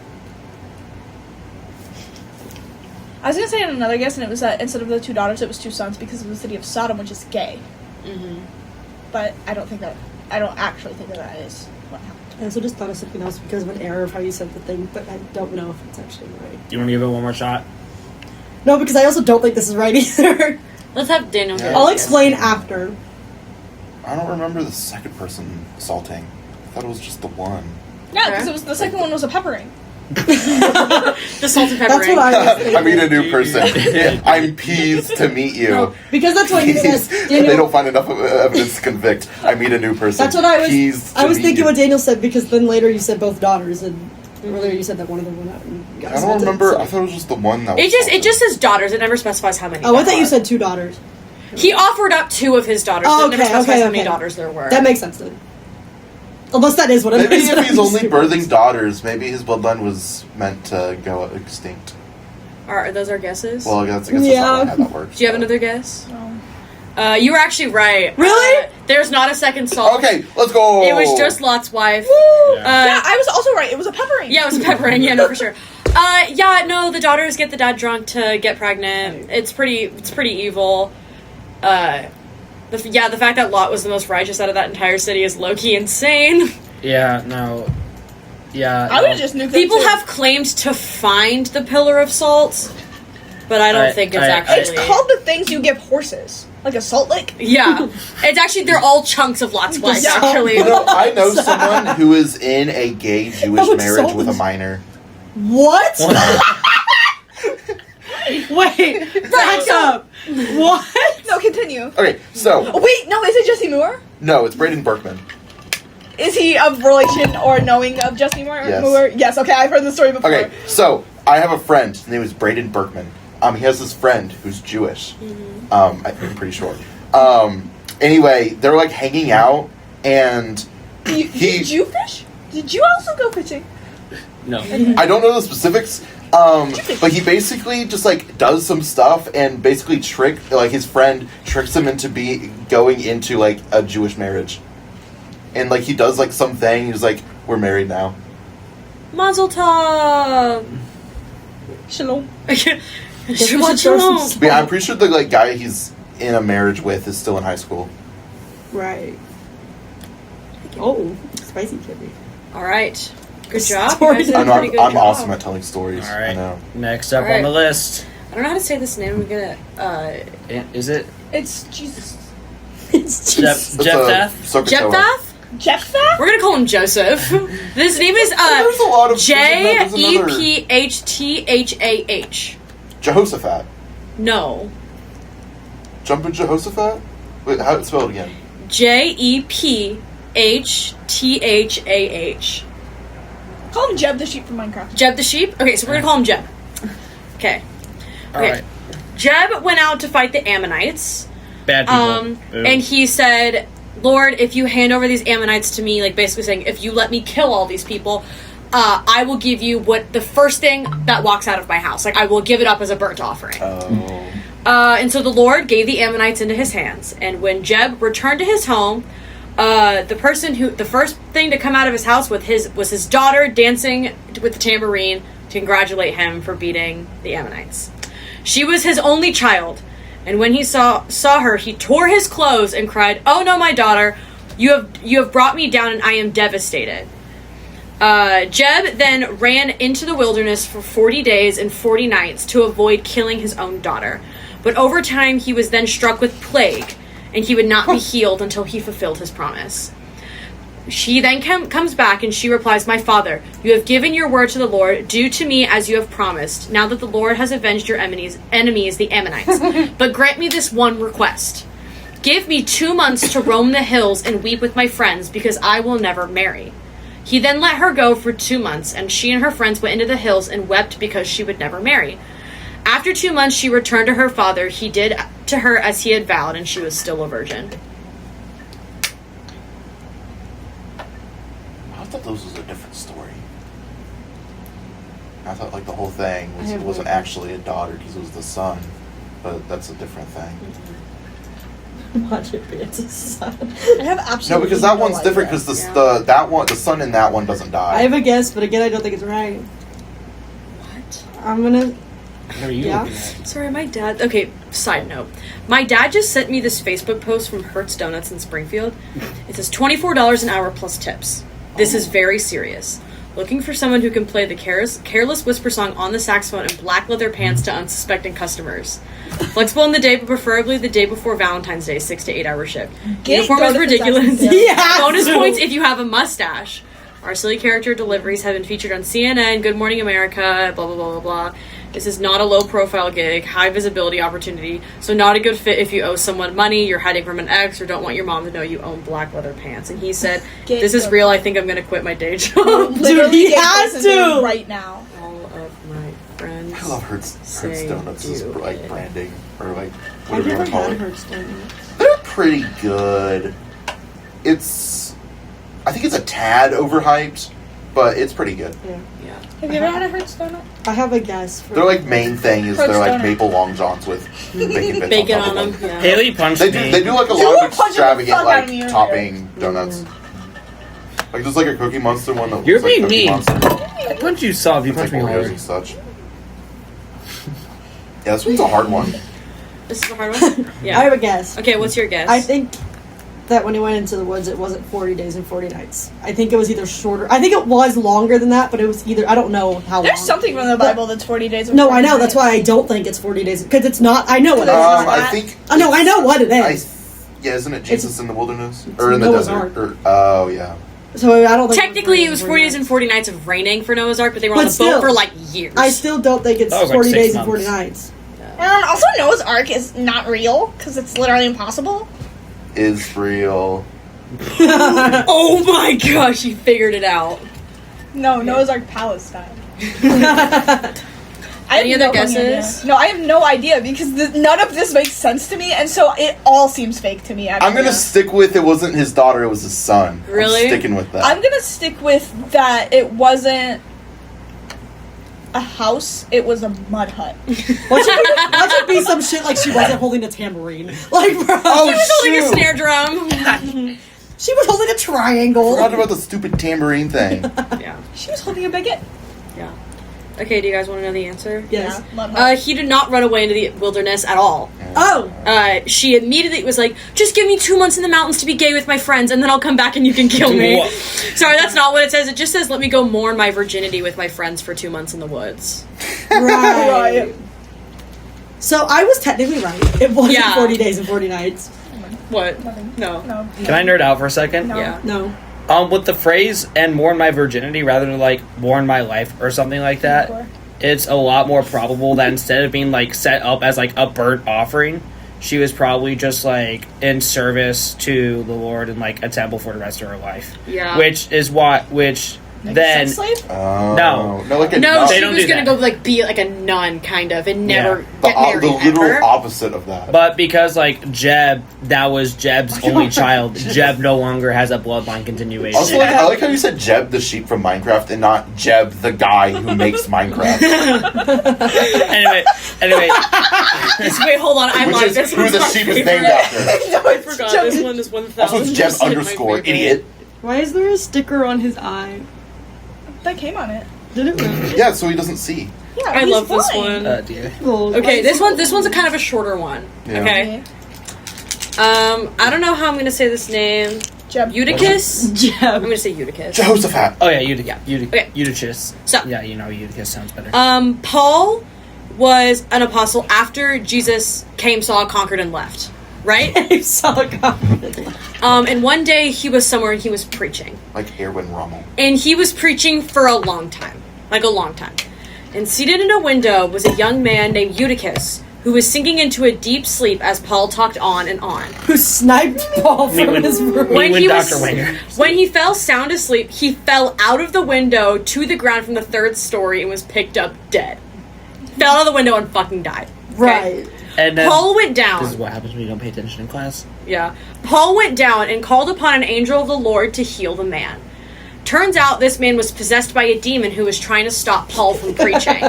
I was gonna say another guess, and it was that instead of the 2 daughters, it was 2 sons because of the city of Sodom, which is gay. Mm-hmm. But I don't actually think that is what happened. I also just thought of something else because of an error of how you said the thing, but I don't know if it's actually right. Do you want to give it one more shot? No, because I also don't think this is right either. Let's have Daniel Yeah. I'll explain after. I don't remember the second person salting. I thought it was just the one. Yeah, because it was the second one was a peppering. The salt and pepper. That's what I was thinking. I meet a new person. I'm pleased to meet you. No, because that's what you said. They don't find enough evidence to convict. I meet a new person. That's what I was. Pleased to I was meet thinking you. what Daniel said because then later you said both daughters, and earlier you said that one of them went out and got I don't assaulted, remember. so- I thought it was just the one that was It just says daughters. It never specifies how many. Oh, I thought you there said 2 daughters. are. He offered up 2 of his daughters. Oh, but it never okay, specifies how many okay. daughters there were. That makes sense then. Unless that is what it Maybe is. if he's only birthing daughters, maybe his bloodline was meant to go extinct. Are those our guesses? Well, I guess that's Yeah. not how that works. Do you have another guess? No. You were actually right. Really? There's not a second salt. Okay, let's go. It was just Lot's wife. Yeah. Yeah, I was also right. It was a peppering. Yeah, it was a peppering. Yeah, no, for sure. No, the daughters get the dad drunk to get pregnant. It's pretty evil. The fact that Lot was the most righteous out of that entire city is low-key insane. Yeah, no. Yeah. I would have just nuked them People too. have claimed to find the Pillar of Salt, but I don't think it's actually... It's called the things you give horses. Like a salt lick. Yeah. It's actually, they're all chunks of Lot's wife, Yeah. actually. You know, I know someone who is in a gay Jewish would marriage solve with a this. minor. What? Wait, back up. What? No, continue. Okay, so Oh, wait, no, is it Jesse Moore? no, it's Braden Berkman. Is he of relation or knowing of Jesse Moore? Yes. Yes, okay, I've heard the story before. Okay, so I have a friend. His name is Braden Berkman. He has this friend who's Jewish. I'm pretty sure. Anyway, they're like hanging out, and Did you fish? Did you also go fishing? No. I don't know the specifics. But he basically just like does some stuff and basically his friend tricks him into going into like a Jewish marriage. And like he does like something, he's like, we're married now. Mazel tov. Shalom. Shalom. But yeah, I'm pretty sure the like guy he's in a marriage with is still in high school. Right. Oh, spicy chili. All right. Good job. Story. You guys did I a know pretty good I'm job. awesome at telling stories. All right. I know. Next up All right. on the list. I don't know how to say this name. I'm gonna. Is it It's Jesus. It's Jeff just... It's Jeff? Jephthah? Jephthah? We're gonna call him Joseph. His name is There's a lot of there's another- Jephthah. Jehoshaphat. No. Jumpin' Jehoshaphat? Wait, how it's spelled again? Jephthah. Call him Jeb the sheep from Minecraft. Jeb the sheep? Okay, so we're gonna call him Jeb. Okay. All right. Jeb went out to fight the Ammonites. Bad people. Ooh. And he said, Lord, if you hand over these Ammonites to me, like basically saying, if you let me kill all these people, I will give you the first thing that walks out of my house. Like, I will give it up as a burnt offering. Oh. And so the Lord gave the Ammonites into his hands. And when Jeb returned to his home, the first thing to come out of his house was his daughter dancing with the tambourine to congratulate him for beating the Ammonites. She was his only child. And when he saw her, he tore his clothes and cried, "Oh no, my daughter, you have brought me down, and I am devastated." Jeb then ran into the wilderness for 40 days and 40 nights to avoid killing his own daughter. But over time, he was then struck with plague, and he would not be healed until he fulfilled his promise. She then comes back, and she replies, "My father, you have given your word to the Lord. Do to me as you have promised, now that the Lord has avenged your enemies, the Ammonites. But grant me this one request. Give me 2 months to roam the hills and weep with my friends, because I will never marry." He then let her go for 2 months, and she and her friends went into the hills and wept because she would never marry. After 2 months, she returned to her father. He did to her as he had vowed, and she was still a virgin. I thought this was a different story. I thought like the whole thing wasn't actually a daughter because it was the son, but that's a different thing. Watch it be it's a son. I have absolutely No, because that one's different because the son in that one doesn't die. I have a guess, but again, I don't think it's right. What? I'm gonna. What are you looking at? Sorry, my dad... Okay, side note. My dad just sent me this Facebook post from Hertz Donuts in Springfield. It says $24 an hour plus tips. This is very serious. Looking for someone who can play the Careless Whisper song on the saxophone and black leather pants to unsuspecting customers. Flexible in the day, but preferably the day before Valentine's Day, 6 to 8 hour shift. Uniform is ridiculous. Yeah. Bonus points if you have a mustache. Our silly character deliveries have been featured on CNN, Good Morning America, blah, blah, blah, blah, blah. This is not a low-profile gig, high-visibility opportunity, so not a good fit if you owe someone money, you're hiding from an ex, or don't want your mom to know you own black leather pants. And he said, "This is real. I think I'm going to quit my day job." Dude, he has to right now. All of my friends. I love Hertz Donuts' like branding or like I've whatever you never want to call had it. Hertz Donuts. They're pretty good. I think it's a tad overhyped, but it's pretty good. Yeah. Have you ever had a Hertz donut? I have a guess. For Their like main thing is Hertz their like donut. maple long johns with bacon bits Bacon on top on of them. them. Yeah. Haley punched They me. do like a You lot were of punching the extravagant fuck out like of me earlier. topping donuts. Like there's like a Cookie Monster one that You're looks like being Cookie mean. Monster. I punched you soft. You It's like punched me Oreos hard. and such. Yeah, this one's a hard one. This is a hard one? I Yeah. have a guess. Okay, what's your guess? I think that when he went into the woods, it wasn't 40 days and 40 nights. I think it was either shorter. I think it was longer than that, but it was either. I don't know how There's long. something from the Bible that's 40 days. Of No, I know. That's why I don't think it's 40 days because it's not. I know what it is. I think. Oh no, I know what it is. Yeah, isn't it Jesus It's- in the wilderness it's or in the Noah's desert? Ark. Oh yeah. So I don't think Technically, it was 40 days and 40 nights of raining for Noah's Ark, but they were on But the still, boat for like years. I still don't think it's That was like 40 6 days and 40 months. nights. Also, Noah's Ark is not real because it's literally impossible. Is real. Oh my gosh, he figured it out. No, Noah's Ark Palestine. Any other fucking guesses? idea. No, I have no idea because none of this makes sense to me, and so it all seems fake to me. Actually. I'm gonna stick with it wasn't his daughter, it was his son. Really? I'm sticking with that. I'm gonna stick with that. It wasn't a house; it was a mud hut. Watch it be some shit like she wasn't holding a tambourine. Like, bro. Oh, He was holding a shoot. snare drum. She was holding a triangle. Forgot about the stupid tambourine thing. Yeah. She was holding a baguette. Yeah. Okay, do you guys want to know the answer? Yes. Yeah, mud hut. He did not run away into the wilderness at all. Oh. She immediately was like, "Just give me 2 months in the mountains to be gay with my friends, and then I'll come back and you can kill me." What? Sorry, that's not what it says. It just says, "Let me go mourn my virginity with my friends for 2 months in the woods." Right. Right. So I was technically right. It wasn't Yeah. 40 days and 40 nights. What? Nothing. No. No. Can I nerd out for a second? No. Yeah. No. With the phrase "and mourn my virginity" rather than like "mourn my life" or something like that, it's a lot more probable that instead of being like set up as like a burnt offering, she was probably just like in service to the Lord in like a temple for the rest of her life. Yeah. Which then Sex slave? No. like a No, nun. They she don't was do gonna that. go like be like a nun kind of and never the, get married. the literal ever. opposite of that. but because like Jeb, that was Jeb's only child. Jeb no longer has a bloodline continuation. Also, like, I like how you said Jeb the sheep from Minecraft and not Jeb the guy who makes Minecraft. anyway, Wait, hold on. I'm Which like is this who one's the my sheep is favorite. named after. I forgot this one is 1,000. Also, it's Jeb underscore, idiot. Why is there a sticker on his eye? That came on it. Did it really? Yeah, so he doesn't see. Yeah, I he's love this blind. one. dear. Okay, this one's a kind of a shorter one. Yeah. Okay. I don't know how I'm gonna say this name. Jeb. Eutychus? I'm Jeb. gonna say Eutychus. Jehoshaphat. Oh yeah, Okay. Eutychus. So- yeah, Eutychus sounds better. Paul was an apostle after Jesus came, saw, conquered, and left. Right? I saw a comment. And one day he was somewhere and he was preaching. Like Erwin Rommel. And he was preaching for a long time. Like a long time. And seated in a window was a young man named Eutychus, who was sinking into a deep sleep as Paul talked on and on. Who sniped Paul from his room. When he was, Dr. Wenger. when he fell sound asleep, he fell out of the window to the ground from the 3rd story and was picked up dead. Fell out of the window and fucking died. Okay? Right. And then, Paul went down. this is what happens when you don't pay attention in class. Yeah. Paul went down and called upon an angel of the Lord to heal the man. Turns out this man was possessed by a demon who was trying to stop Paul from preaching.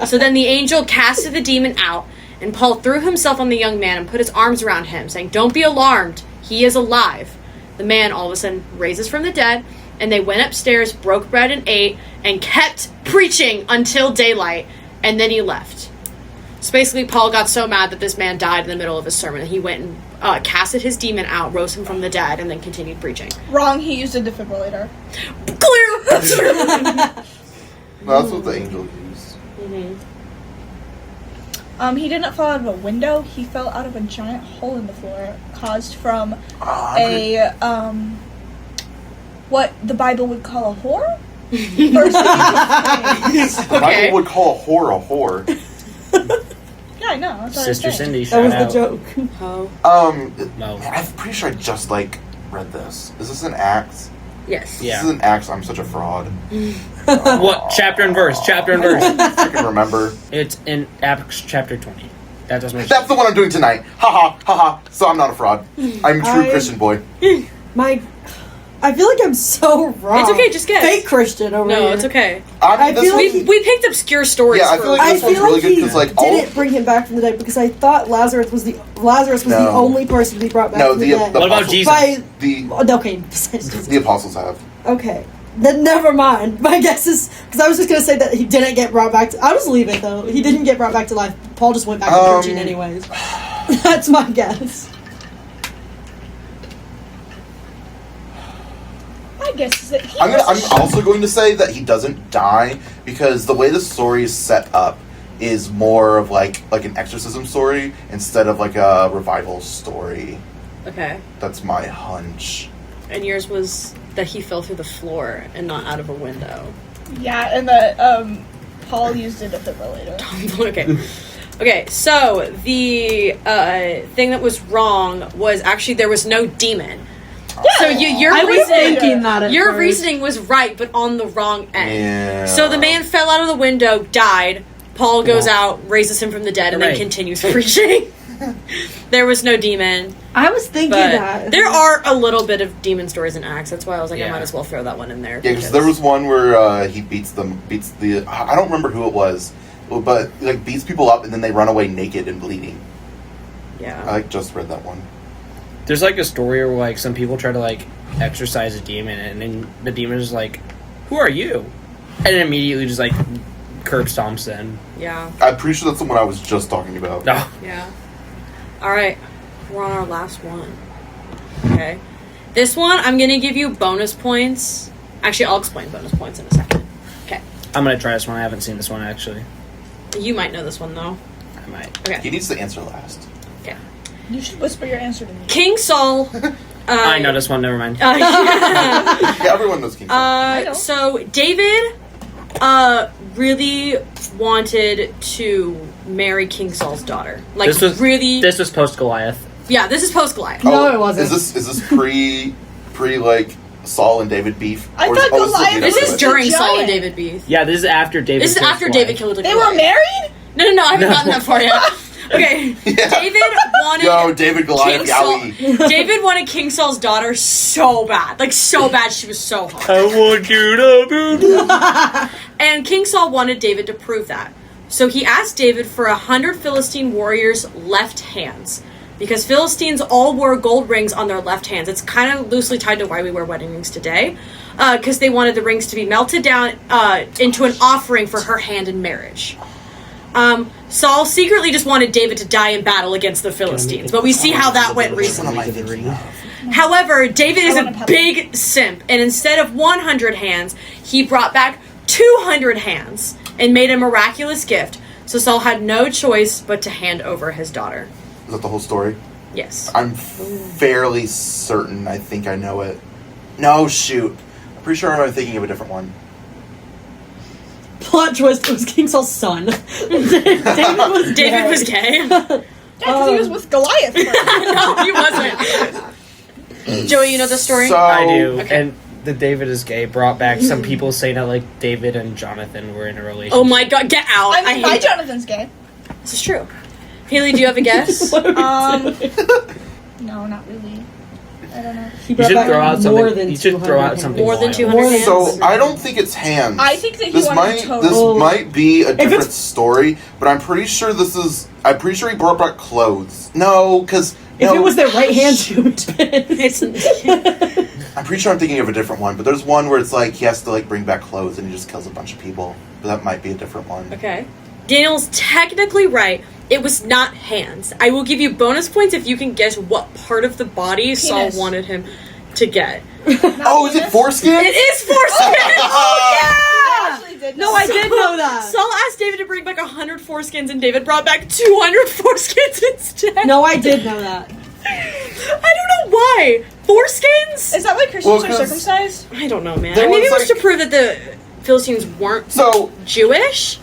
So then the angel casted the demon out, and Paul threw himself on the young man and put his arms around him, saying, "Don't be alarmed. He is alive." The man all of a sudden raises from the dead, and they went upstairs, broke bread and ate, and kept preaching until daylight, and then he left. So basically, Paul got so mad that this man died in the middle of his sermon that he went and casted his demon out, rose him from the dead, and then continued preaching. Wrong, he used a defibrillator. Clear! No, that's what the angel used. He didn't fall out of a window, he fell out of a giant hole in the floor caused from what the Bible would call a whore? Or something. The Bible would call a whore. Yeah, I know. That's what Sister I was saying. Cindy, That shout was out. the joke. Oh. No. Man, I'm pretty sure I just read this. Is this an Acts? Yes. Yeah. This is an Acts. I'm such a fraud. What? Chapter and verse. I can remember. It's in Acts chapter 20. That doesn't make That's the one I'm doing tonight. Ha ha. So I'm not a fraud. I'm a true Christian boy. I feel like I'm so wrong. It's okay, just guess. Fake Christian over here. No, it's okay. I feel like We picked obscure stories. Yeah, I feel like this one's really good because like all. didn't bring him back from the dead because I thought Lazarus was the only person to be brought back No, from the the dead. What about apostles- Jesus? Okay, besides Jesus. The apostles have. Okay. Then never mind. My guess is because I was just gonna say that he didn't get brought back. I was leaving though. He didn't get brought back to life. Paul just went back to preaching anyways. That's my guess. My guess is that he I'm was also going to say that he doesn't die because the way the story is set up is more of like an exorcism story instead of like a revival story. Okay. That's my hunch. And yours was that he fell through the floor and not out of a window. Yeah, and that Paul used a defibrillator. Okay. Okay, so the thing that was wrong was actually there was no demon. So your I was reasoning, thinking that at your first. reasoning was right, but on the wrong end. Yeah. So the man fell out of the window, died. Paul goes out, raises him from the dead, and then Hooray. continues preaching. There was no demon. I was thinking But that. there are a little bit of demon stories in Acts. That's why I was like, I Yeah. might as well throw that one in there. Yeah, because there was one where he beats the. I don't remember who it was, but like beats people up and then they run away naked and bleeding. Yeah. I just read that one. There's like a story where like some people try to like exorcise a demon and then the demon is like, "Who are you?" And then immediately just like curb stomps them. Yeah. I'm pretty sure that's the one I was just talking about. No. Yeah. All right. We're on our last one. Okay. This one, I'm going to give you bonus points. Actually, I'll explain bonus points in a second. Okay. I'm gonna try this one. I haven't seen this one actually. You might know this one, though. I might. Okay. He needs to answer last. Okay. You should whisper your answer to me. King Saul. I know this one. Never mind. Yeah, everyone knows King Saul. So David really wanted to marry King Saul's daughter. Like This was really. This was post Goliath. Yeah, this is post Goliath. No, it wasn't. Is this pre like Saul and David beef? I Or thought is- oh, Goliath This is was during the Saul and giant. David beef. Yeah, this is after David. This is kills after Goliath. David killed the They Goliath. were married? No, I haven't gotten that far yet. Okay, Yeah. David wanted Yo, David Goliath, King Saul. yowie. David wanted King Saul's daughter so bad, like so bad. She was so hot. I want you to be. And King Saul wanted David to prove that. So he asked David for 100 Philistine warriors' left hands. Because Philistines all wore gold rings on their left hands. It's kind of loosely tied to why we wear wedding rings today. Because they wanted the rings to be melted down into an offering for her hand in marriage. Saul secretly just wanted David to die in battle against the Philistines. But we see how that went recently. However, David is a big simp. And instead of 100 hands, he brought back 200 hands and made a miraculous gift. So Saul had no choice but to hand over his daughter. Is that the whole story? Yes. I'm fairly certain I think I know it. No, shoot. I'm pretty sure I'm thinking of a different one. Plot twist, it was King Saul's son. David was David was gay. Yeah, because he was with Goliath. No, he wasn't. Joey, you know the story? So, I do. Okay. And the David is gay brought back some people saying that like David and Jonathan were in a relationship. Oh my god, get out. I mean, my hate Jonathan's gay. this is true. Haley, do you have a guess? What are we doing? No, not really. I don't know. He You brought should back throw out more something. than You should throw 200 out something More than wild. 200 hands? So I don't think it's hands. I think that he this wanted might total. this might be a different it's- story, but I'm pretty sure this is. I'm pretty sure he brought back clothes. No, because If it was their right hand, she would It's I'm pretty sure I'm thinking of a different one. But there's one where it's like he has to like bring back clothes and he just kills a bunch of people. But that might be a different one. okay. Daniel's technically right. It was not hands. I will give you bonus points if you can guess what part of the body Saul Penis. wanted him to get. Oh, is it foreskin? It is foreskin! I actually did No, know. I did know that. Saul asked David to bring back 100 foreskins, and David brought back 200 foreskins instead. No, I did know that. I don't know why. Foreskins? Is that why Christians Well, are 'cause- circumcised? I don't know, man. There Maybe was, it was like- to prove that the Philistines weren't So Jewish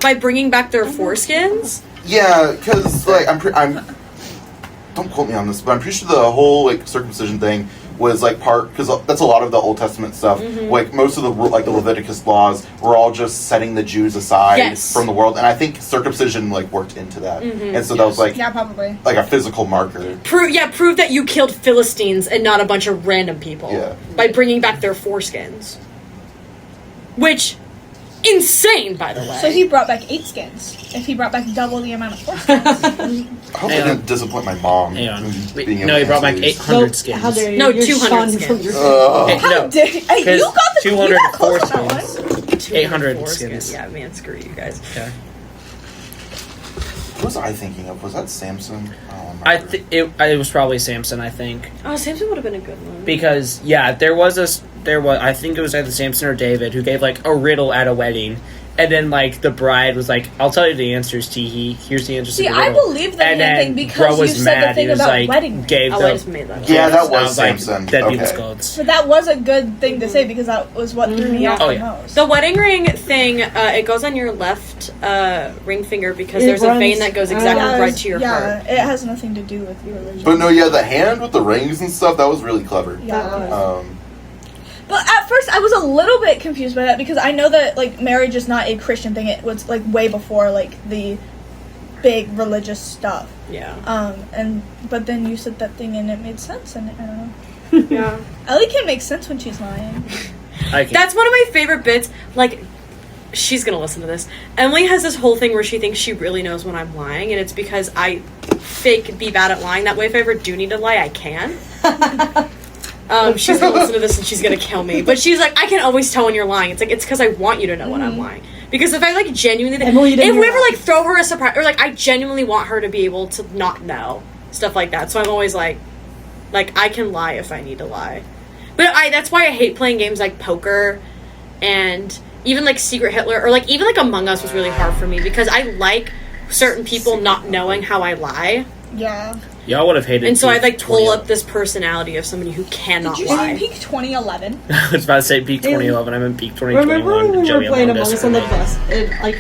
by bringing back their foreskins. yeah, because like I'm. Don't quote me on this, but I'm pretty sure the whole like circumcision thing was like part because that's a lot of the Old Testament stuff. Like most of the like the Leviticus laws were all just setting the Jews aside Yes. from the world, and I think circumcision like worked into that, and so that was like Yeah, probably. like a physical marker. Prove that you killed Philistines and not a bunch of random people. Yeah. By bringing back their foreskins. Which, insane, by the way. So he brought back 8 skins. If he brought back double the amount of foreskins. I hope I didn't disappoint my mom. Hang on. being able No, he to brought back answer these. 800 skins. How dare you? No, Your 200 son skins. from your- Hey, How no, dare you? Hey, you 'cause got the 200 you got close on that foreskins. one. 800 Foreskins. skins. Yeah, man, screw you guys. Okay. What was I thinking of? Was that Samson? Oh, It was probably Samson, I think, Oh, Samson would have been a good one. because there was I think it was either Samson or David who gave like a riddle at a wedding, and then like the bride was like, "I'll tell you the answers, Teehee. Here's the answers." See, to the I riddle." believe the And hand then thing because Bro you was said the mad. thing He was about like, wedding. gave Oh, the I just made that up. Yeah, that I was like, Samson. dead people's Okay. clothes. But that was a good thing to say because that was what threw me off Oh, the yeah. most. The wedding ring thing, it goes on your left ring finger because It there's a runs- vein that goes exactly Yeah, right to your yeah, heart. it has nothing to do with your religion. But no, yeah, the hand with the rings and stuff, that was really clever. Yeah. But at first, I was a little bit confused by that because I know that like marriage is not a Christian thing. It was like way before like the big religious stuff. Yeah. But then you said that thing and it made sense, and I don't know. Yeah. Ellie can make sense when she's lying. That's one of my favorite bits. Like, she's gonna listen to this. Emily has this whole thing where she thinks she really knows when I'm lying, and it's because I fake be bad at lying. That way, if I ever do need to lie, I can. She's gonna listen to this and she's gonna kill me. But she's like, I can always tell when you're lying. It's like, it's because I want you to know when I'm lying. Because if I like genuinely, Emily, you if didn't we hear ever that. like throw her a surprise, or like I genuinely want her to be able to not know stuff like that. So I'm always like I can lie if I need to lie. But that's why I hate playing games like poker and even like Secret Hitler or like even like Among Us was really hard for me because I like certain people not knowing how I lie. Yeah. Y'all would have hated. And so I like pull 2011. up this personality of somebody who cannot Did you lie. see peak 2011? I was about to say peak 2011. I meant peak 2021. Remember when we Joey were playing Among Among Us Us on the for me. bus and like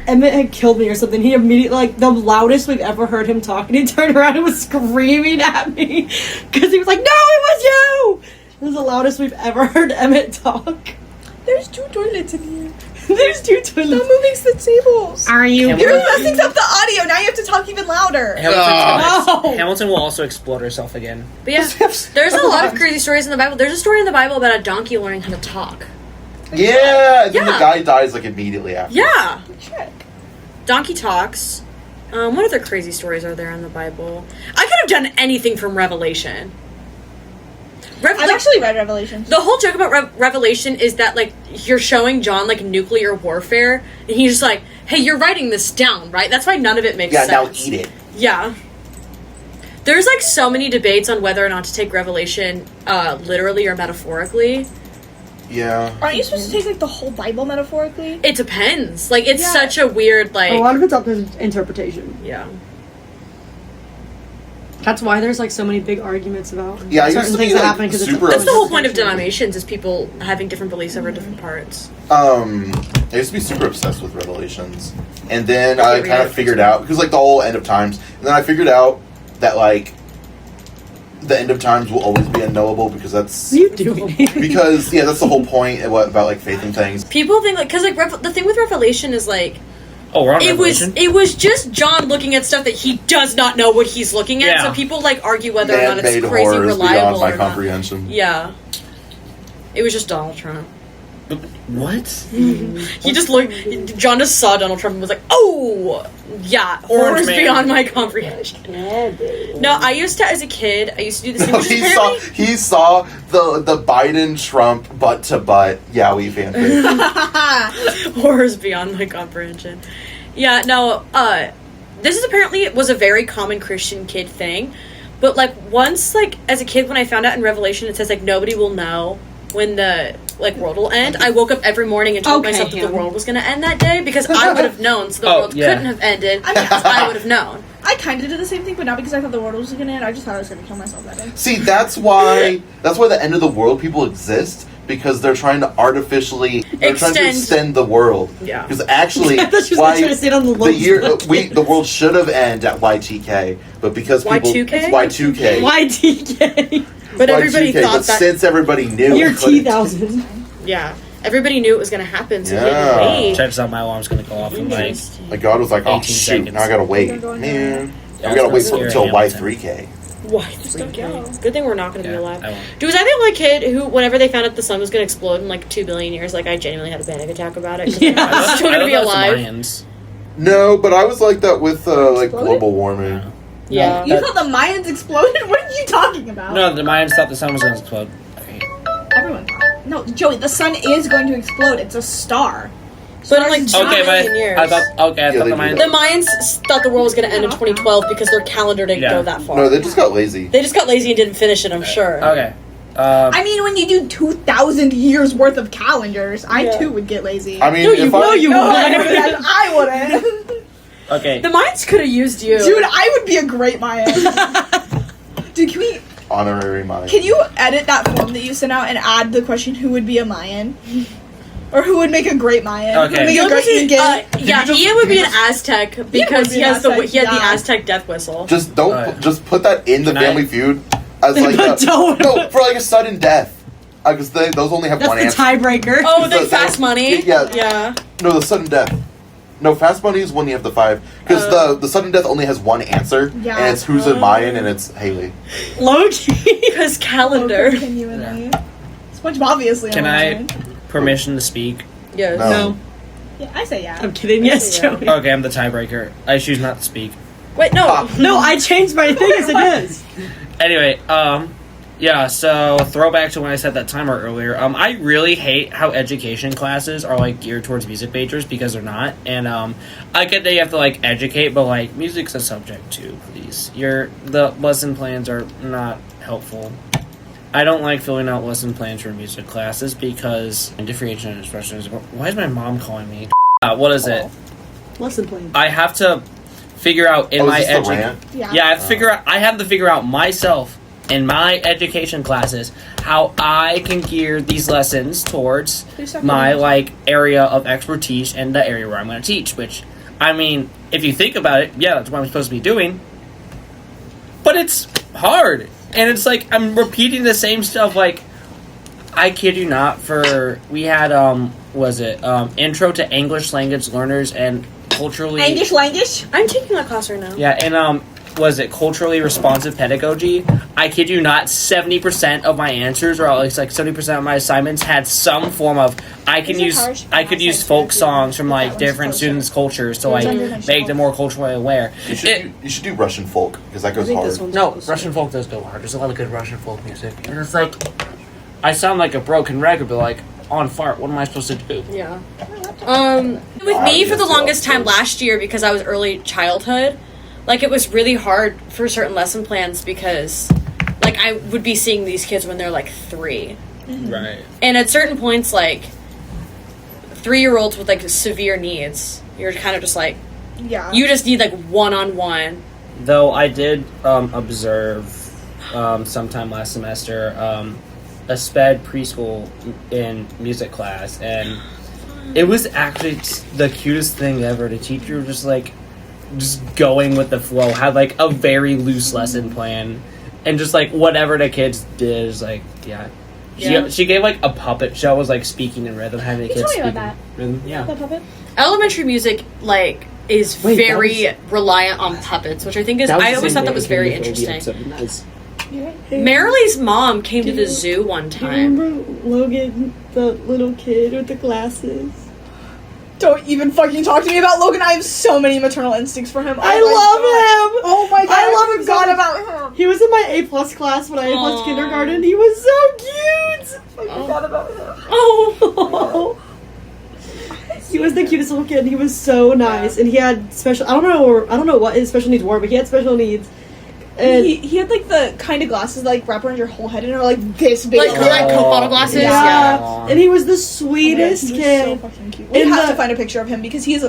Emmett had killed me or something. He immediately, like, the loudest we've ever heard him talk, and he turned around and was screaming at me because he was like, "No, it was you!" This is the loudest we've ever heard Emmett talk. There's 2 toilets in here. There's 2 Stop toilets. moving the tables. Are you? Hamilton- You're messing up the audio. Now you have to talk even louder. Hamilton will also explode herself again. But yeah, there's a lot of crazy stories in the Bible. There's a story in the Bible about a donkey learning how to talk. Yeah, and then the Yeah. guy dies like immediately after. Yeah, Shrek. donkey talks. What other crazy stories are there in the Bible? I could have done anything from Revelation. I've actually read Revelations. The whole joke about Revelation is that, like, you're showing John, like, nuclear warfare, and he's just like, hey, you're writing this down, right? That's why none of it makes Yeah, sense. now eat it. Yeah. There's, like, so many debates on whether or not to take Revelation literally or metaphorically. Yeah. Aren't you supposed to take, like, the whole Bible metaphorically? It depends. Like, it's Yeah. such a weird, like... A lot of it's up to interpretation. Yeah. That's why there's like so many big arguments about Yeah, I used certain to things be, that like, happen because super That's the whole point of interpretation. denominations, is people having different beliefs over different parts. I used to be super obsessed with Revelations. And then I kind of figured out, because like the whole end of times, and then I figured out that like the end of times will always be unknowable because that's... What are you doing? Because, yeah, that's the whole point about like faith and things. People think, like, because, like, the thing with Revelation is, like, Oh, we're on it Revelation? was just John looking at stuff that he does not know what he's looking at, Yeah. so people, like, argue whether or not Man-made it's crazy horrors beyond reliable my or not. comprehension. Yeah. It was just Donald Trump. What? He just looked... John just saw Donald Trump and was like, oh! Yeah, horrors man. beyond my comprehension. No, I used to, as a kid, I used to do this thing, No, which is apparently... he saw the Biden-Trump butt-to-butt Yowie fanfic. Horrors beyond my comprehension. Yeah, no, this is apparently was a very common Christian kid thing, but, like, once, like, as a kid, when I found out in Revelation it says, like, nobody will know when the, like, world will end, I woke up every morning and told Okay, myself that the Hannah. world was going to end that day, because I would have known, so the Oh, world yeah. couldn't have ended, because I would have known. I kind of did the same thing, but not because I thought the world was going to end. I just thought I was going to kill myself that day. See, that's why the end of the world people exist, because they're trying to artificially extend the world. Yeah. Because actually, I thought she was why trying to say it on the the year lowest the world should have ended at Y2K, but because people Y2K? Y2K, YTK. But everybody Y2K, thought but that... since everybody knew, Year it couldn't. T-1000. Yeah. Everybody knew it was going to happen, so Yeah. they didn't wait. Turns out my alarm's gonna go off in like... Interesting. Like God was like, oh 18 shoot, seconds. now I gotta wait, Go man. Yeah, We gotta wait it's for gonna until scare Hamilton. Y3K. Why? don't go. Good thing we're not going to be Yeah, alive. I won't. Dude, was I the only kid who, whenever they found out the sun was going to explode in like 2 billion years, like I genuinely had a panic attack about it? 'Cause Yeah. I'm still going to be I thought alive. it was the Mayans. No, but I was like that with like Exploded? global warming. Yeah. You thought the Mayans exploded? What are you talking about? No, the Mayans thought the sun was gonna explode. Everyone thought. No, Joey, the sun is going to explode. It's a star. But in like 2 Okay, billion but years. I thought Yeah, the they do Mayans... The Mayans thought the world was going to end in 2012 because their calendar didn't Yeah. go that far. No, they just got lazy. They just got lazy and didn't finish it, I'm sure. Okay. I mean, when you do 2,000 years worth of calendars, I Yeah. too would get lazy. I mean, No, you if will, I, you No, will. I wouldn't. Okay. The Mayans could have used you. Dude, I would be a great Mayan. Dude, honorary mind. can you edit that form that you sent out and add the question, who would be a Mayan? Or who would make a great Mayan? Okay. Who would make Ian a great Incan? yeah, just- Ian would be you an Aztec because be he an has the Aztec, he had the yeah. Aztec death whistle. Just don't Alright. just put that in the Can Family I- Feud as like But don't. no for like a sudden death because those only have one That's the answer. tiebreaker. Oh, The- the fast money. yeah. Yeah. No, the sudden death. No, fast money is when you have the 5 because the sudden death only has one answer Yeah. and it's who's a Mayan and it's Haley. Low-key. Because calendar. Continually. SpongeBob obviously. Can a I Mayan. permission to speak? Yes. No. No. Yeah, I say yeah. I'm kidding. Yes, Yeah. Joey. Okay, I'm the tiebreaker. I choose not to speak. Wait, no. Ah. No, I changed my thing as it is. Anyway, yeah, so throwback to when I said that timer earlier. I really hate how education classes are like geared towards music majors because they're not. And I get that you have to like educate, but like music's a subject too, please. The lesson plans are not helpful. I don't like filling out lesson plans for music classes because differentiation expressions. Why is my mom calling me? What is it? Lesson plan. I have to figure out in Oh, my is this the education. rant? Yeah, I have to figure out. I have to figure out myself in my education classes how I can gear these lessons towards Please stop my doing that. like area of expertise and the area where I'm going to teach. Which, I mean, if you think about it, yeah, that's what I'm supposed to be doing. But it's hard, and it's like I'm repeating the same stuff like I kid you not, we had, Intro to English Language Learners and Culturally... English language? I'm taking that class right now. Yeah, and, Culturally Responsive Pedagogy. I kid you not, 70% of my answers, or at least, 70% of my assignments had some form of, I could use folk songs from, different students' cultures to, make them more culturally aware. You should do Russian folk, because that goes hard. No, Russian folk does go hard. There's a lot of good Russian folk music. And it's I sound like a broken record, but on fart, what am I supposed to do? Yeah. With me for the longest time last year, because I was early childhood, it was really hard for certain lesson plans because, I would be seeing these kids when they're 3. Mm-hmm. Right. And at certain points, 3-year-olds with severe needs, you're kind of just yeah. You just need one-on-one. Though I did observe sometime last semester a sped preschool in music class, and it was actually the cutest thing ever. The teacher was just going with the flow, had a very loose lesson plan, and just whatever the kids did is yeah. She gave a puppet show, was speaking in rhythm, having the kids speak in rhythm. Yeah. The puppet? Elementary music is very reliant on puppets, which I think is I always thought that was very interesting. Marilee's mom came to the zoo one time. Remember Logan, the little kid with the glasses? Don't even fucking talk to me about Logan. I have so many maternal instincts for him. I love him! Oh my god, I love him. forgot about him. He was in my A+ class when I A+ kindergarten. He was so cute! I forgot about him. Oh! He was the cutest little kid. He was so nice, and he had special. I don't know what his special needs were, but he had special needs. And he had the kind of glasses that wrap around your whole head and are this big. Coke bottle glasses. Yeah. And he was the sweetest kid. So fucking cute. We have to find a picture of him because he's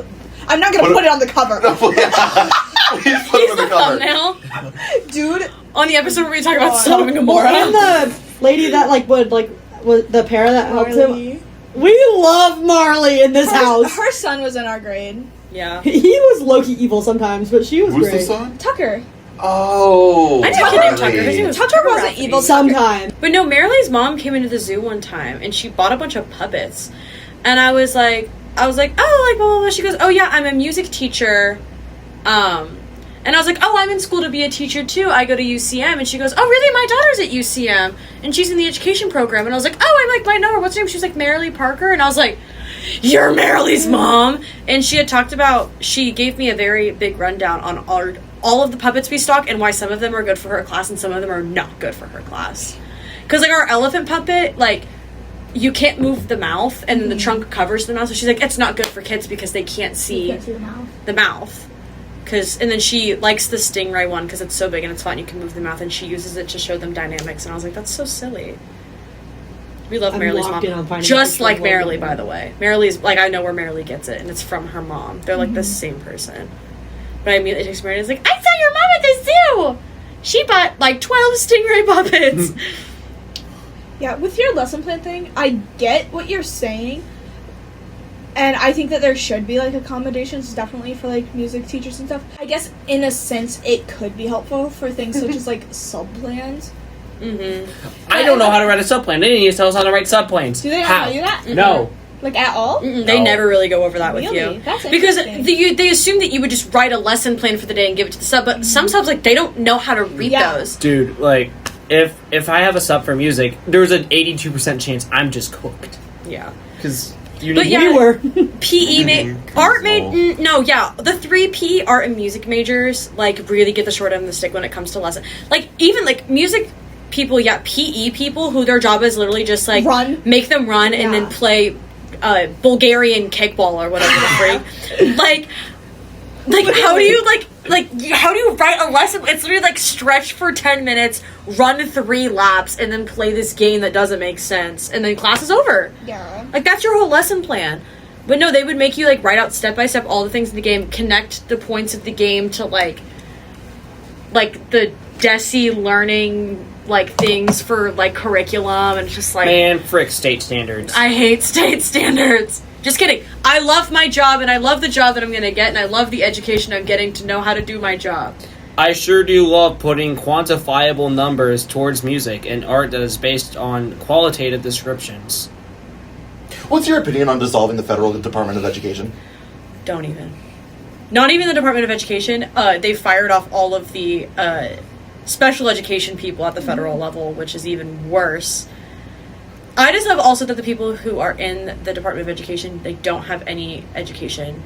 I'm not gonna put it on the cover. Please put him on the cover. Thumbnail. Dude. On the episode where we talk about Sodom and Well, Gomorrah. and the lady that was the parent that helped him. We love Marley in this house. Her son was in our grade. Yeah. He was low-key evil sometimes, but she was Who's great. the son? Tucker. Oh. I knew a kid named Tucker. His name was Tucker wasn't evil. Sometimes. But no, Marilee's mom came into the zoo one time and she bought a bunch of puppets. And I was like, oh, blah, blah, blah. She goes, oh yeah, I'm a music teacher. And I was like, oh, I'm in school to be a teacher too. I go to UCM. And she goes, oh, really? My daughter's at UCM. And she's in the education program. And I was like, oh, I know her. What's her name? She's like Marilee Parker. And I was like, you're Marilee's mom. And she gave me a very big rundown on all of the puppets we stock and why some of them are good for her class and some of them are not good for her class. Because our elephant puppet, you can't move the mouth and the trunk covers the mouth. So she's like, it's not good for kids because they can't see the mouth. And then she likes the stingray one because it's so big and it's fun. You can move the mouth, and she uses it to show them dynamics. And I was like, that's so silly. We love Marilee's mom. Just like Marilee, by the way. Marilee's, I know where Marilee gets it, and it's from her mom. They're the same person. But I immediately text Marilee, like, I saw your mom at the zoo! She bought 12 stingray puppets. Yeah, with your lesson plan thing, I get what you're saying. And I think that there should be accommodations definitely for music teachers and stuff. I guess in a sense it could be helpful for things such as sub plans. Mm-hmm. I don't know how to write a subplan. They didn't even tell us how to write subplans. Do they not tell you that? Mm-hmm. No. At all? Mm-mm, they never really go over that with you. That's because they assume that you would just write a lesson plan for the day and give it to the sub, but some subs they don't know how to read those. Dude, if I have a sub for music, there's an 82% chance I'm just cooked. Yeah. Because we were. PE art the 3 PE art and music majors really get the short end of the stick when it comes to lesson. Even music people, PE people who their job is literally just run, make them run and then play Bulgarian kickball or whatever the freak. How do you write a lesson? It's literally stretch for 10 minutes, run 3 laps, and then play this game that doesn't make sense, and then class is over. Yeah. That's your whole lesson plan. But no, they would make you write out step by step all the things in the game, connect the points of the game to the DESI learning things for curriculum, and just man, frick state standards. I hate state standards. Just kidding. I love my job, and I love the job that I'm going to get, and I love the education I'm getting to know how to do my job. I sure do love putting quantifiable numbers towards music and art that is based on qualitative descriptions. What's your opinion on dissolving the Federal Department of Education? Don't even. Not even the Department of Education. They fired off all of the special education people at the federal level, which is even worse. I just love also that the people who are in the Department of Education, they don't have any education,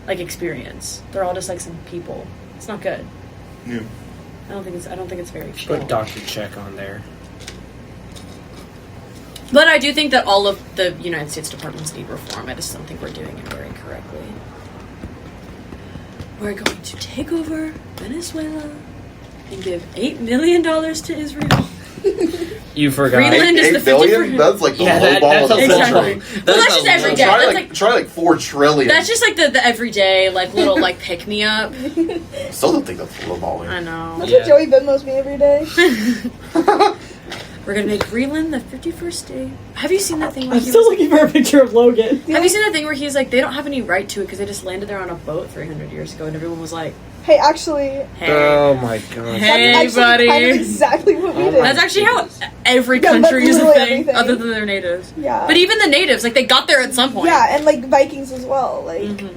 experience. They're all just like some people. It's not good. Yeah. I don't think it's very chill. Put Dr. Check on there. But I do think that all of the United States departments need reform. I just don't think we're doing it very correctly. We're going to take over Venezuela and give $8 million to Israel. You forgot. Greenland is the 8 billion? 50%. That's like the Yeah, low ball of the Exactly. century. Well, that's just every day. Try That's like, try like 4 trillion. That's just like the everyday little pick me up. Still don't think that's low balling. I know. That's what Joey Venmos me every day. We're gonna make Greenland the 51st state. Have you seen that thing? Where I'm still looking for a picture of Logan. Have you seen that thing where he's like, they don't have any right to it because they just landed there on a boat 300 years ago, and everyone was like, Hey, actually, "Hey, Oh my god. Hey, that's actually buddy." kind of exactly what we Oh did. my That's actually how every Yeah, country that's is a literally thing, everything. other than their natives. Yeah. But even the natives, they got there at some point. Yeah, and Vikings as well. Mhm.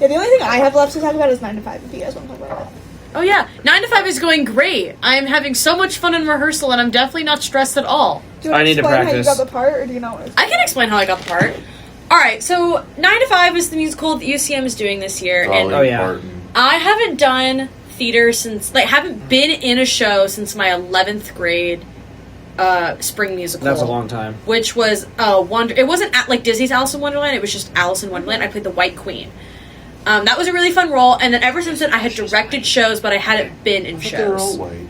Yeah, the only thing I have left to talk about is 9 to 5. If you guys want to talk about it. Oh yeah, 9 to 5 is going great. I am having so much fun in rehearsal, and I'm definitely not stressed at all. Do you want I need to explain practice. how you got the part, or do you not want to? I can explain how I got the part. All right, so 9 to 5 is the musical that UCM is doing this year, and Oh, yeah. Martin. I haven't done theater since, haven't been in a show since my 11th grade spring musical. That's a long time. Which was it wasn't at Disney's Alice in Wonderland, it was just Alice in Wonderland. I played the White Queen. That was a really fun role, and then ever since then I had directed shows, but I hadn't been in I think they're all shows. white.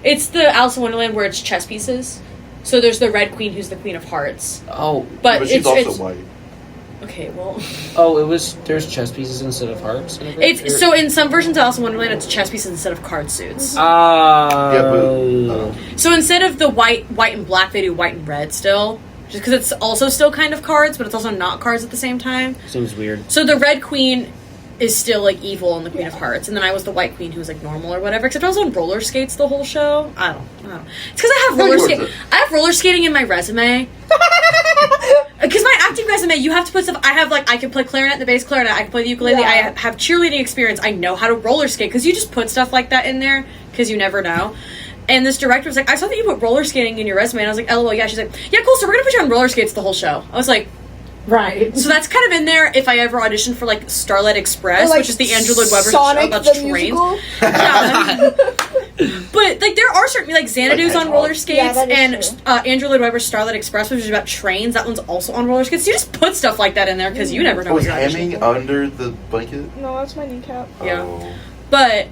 It's the Alice in Wonderland where it's chess pieces. So there's the Red Queen, who's the Queen of Hearts. Oh. But But she's it's also white. okay. Well, There's chess pieces instead of hearts? it's so in some versions of Alice in Wonderland, it's chess pieces instead of card suits. Yeah, Oh. So instead of the white and black, they do white and red still. Just because it's also still kind of cards, but it's also not cards at the same time. Seems weird. So the Red Queen is still evil and the Queen of Hearts, and then I was the White Queen who was normal or whatever. Except I was on roller skates the whole show. I don't know. It's because I have No, roller you skating. weren't. I have roller skating in my resume. Because my acting resume, you have to put stuff. I have I can play clarinet, the bass clarinet. I can play the ukulele. Yeah. I have cheerleading experience. I know how to roller skate because you just put stuff like that in there because you never know. And this director was like, I saw that you put roller skating in your resume. And I was like, LOL, yeah. She's like, yeah, cool. So we're going to put you on roller skates the whole show. I was like, Right. so that's kind of in there if I ever audition for Starlight Express, Or, which is the Andrew Lloyd Webber Sonic show about the trains. musical. Yeah. But there are certain Xanadu's on Hedgehog. roller skates, Yeah, that and is true. Andrew Lloyd Webber's Starlight Express, which is about trains. That one's also on roller skates. You just put stuff like that in there because you never know Oh, what is you're auditioning Hamming for. under the blanket? No, that's my kneecap. Yeah. Oh. But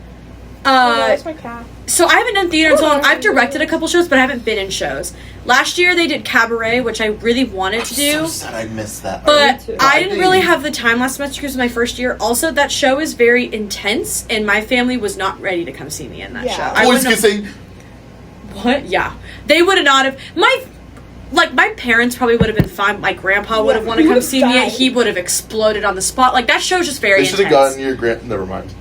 No, that's my calf. so I haven't done theater in so long. Oh. I've directed a couple shows, but I haven't been in shows. Last year they did Cabaret, which I really wanted to do. So sad I missed that. But too. I didn't really have the time last semester because it was my first year. Also, that show is very intense, and my family was not ready to come see me in that Yeah. show. I Boys wouldn't have- kissing. What? Yeah. They would have not have... My parents probably would have been fine. My grandpa would have Yeah, wanted to he come would've see me. died. He would have exploded on the spot. That show's just very They should have intense. gotten your grand. Never mind.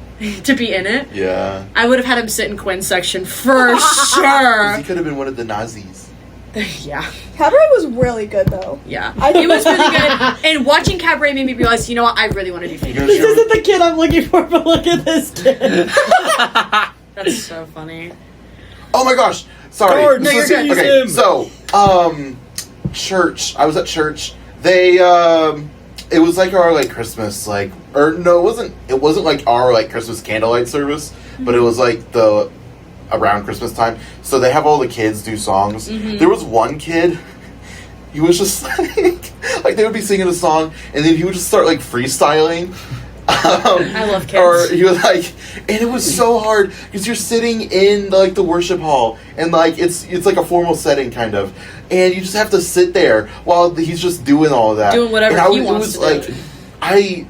To be in it. Yeah. I would have had him sit in Quinn's section for 'Cause sure. he could have been one of the Nazis. Yeah. Cabaret was really good though. Yeah. I- It was really good. And watching Cabaret made me realize, you know what? I really want to do You theater. gonna This share isn't the kid I'm looking for, but look at this kid. That's so funny. Oh my gosh! Sorry. Gordon, This no, is- you're good. Okay, Use so church. I was at church. They it was our Christmas or no, it wasn't our Christmas candlelight service, but it was the around Christmas time. So they have all the kids do songs. Mm-hmm. There was one kid. He was just they would be singing a song, and then he would just start freestyling. I love kids. Or he was and it was so hard because you're sitting in the worship hall, and it's a formal setting kind of, and you just have to sit there while he's just doing all of that, Doing whatever and he it wants was to do.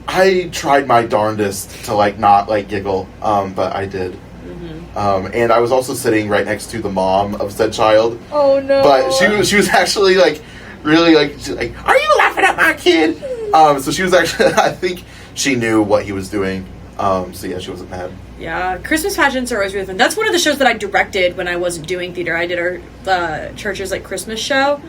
I tried my darndest to not giggle, but I did. Mm-hmm. And I was also sitting right next to the mom of said child, Oh no. but she was actually really she's like, "Are you laughing at my kid?" So she was actually, I think she knew what he was doing. So yeah, she wasn't mad. Yeah, Christmas pageants are always really fun. That's one of the shows that I directed when I wasn't doing theater. I did our church's Christmas show.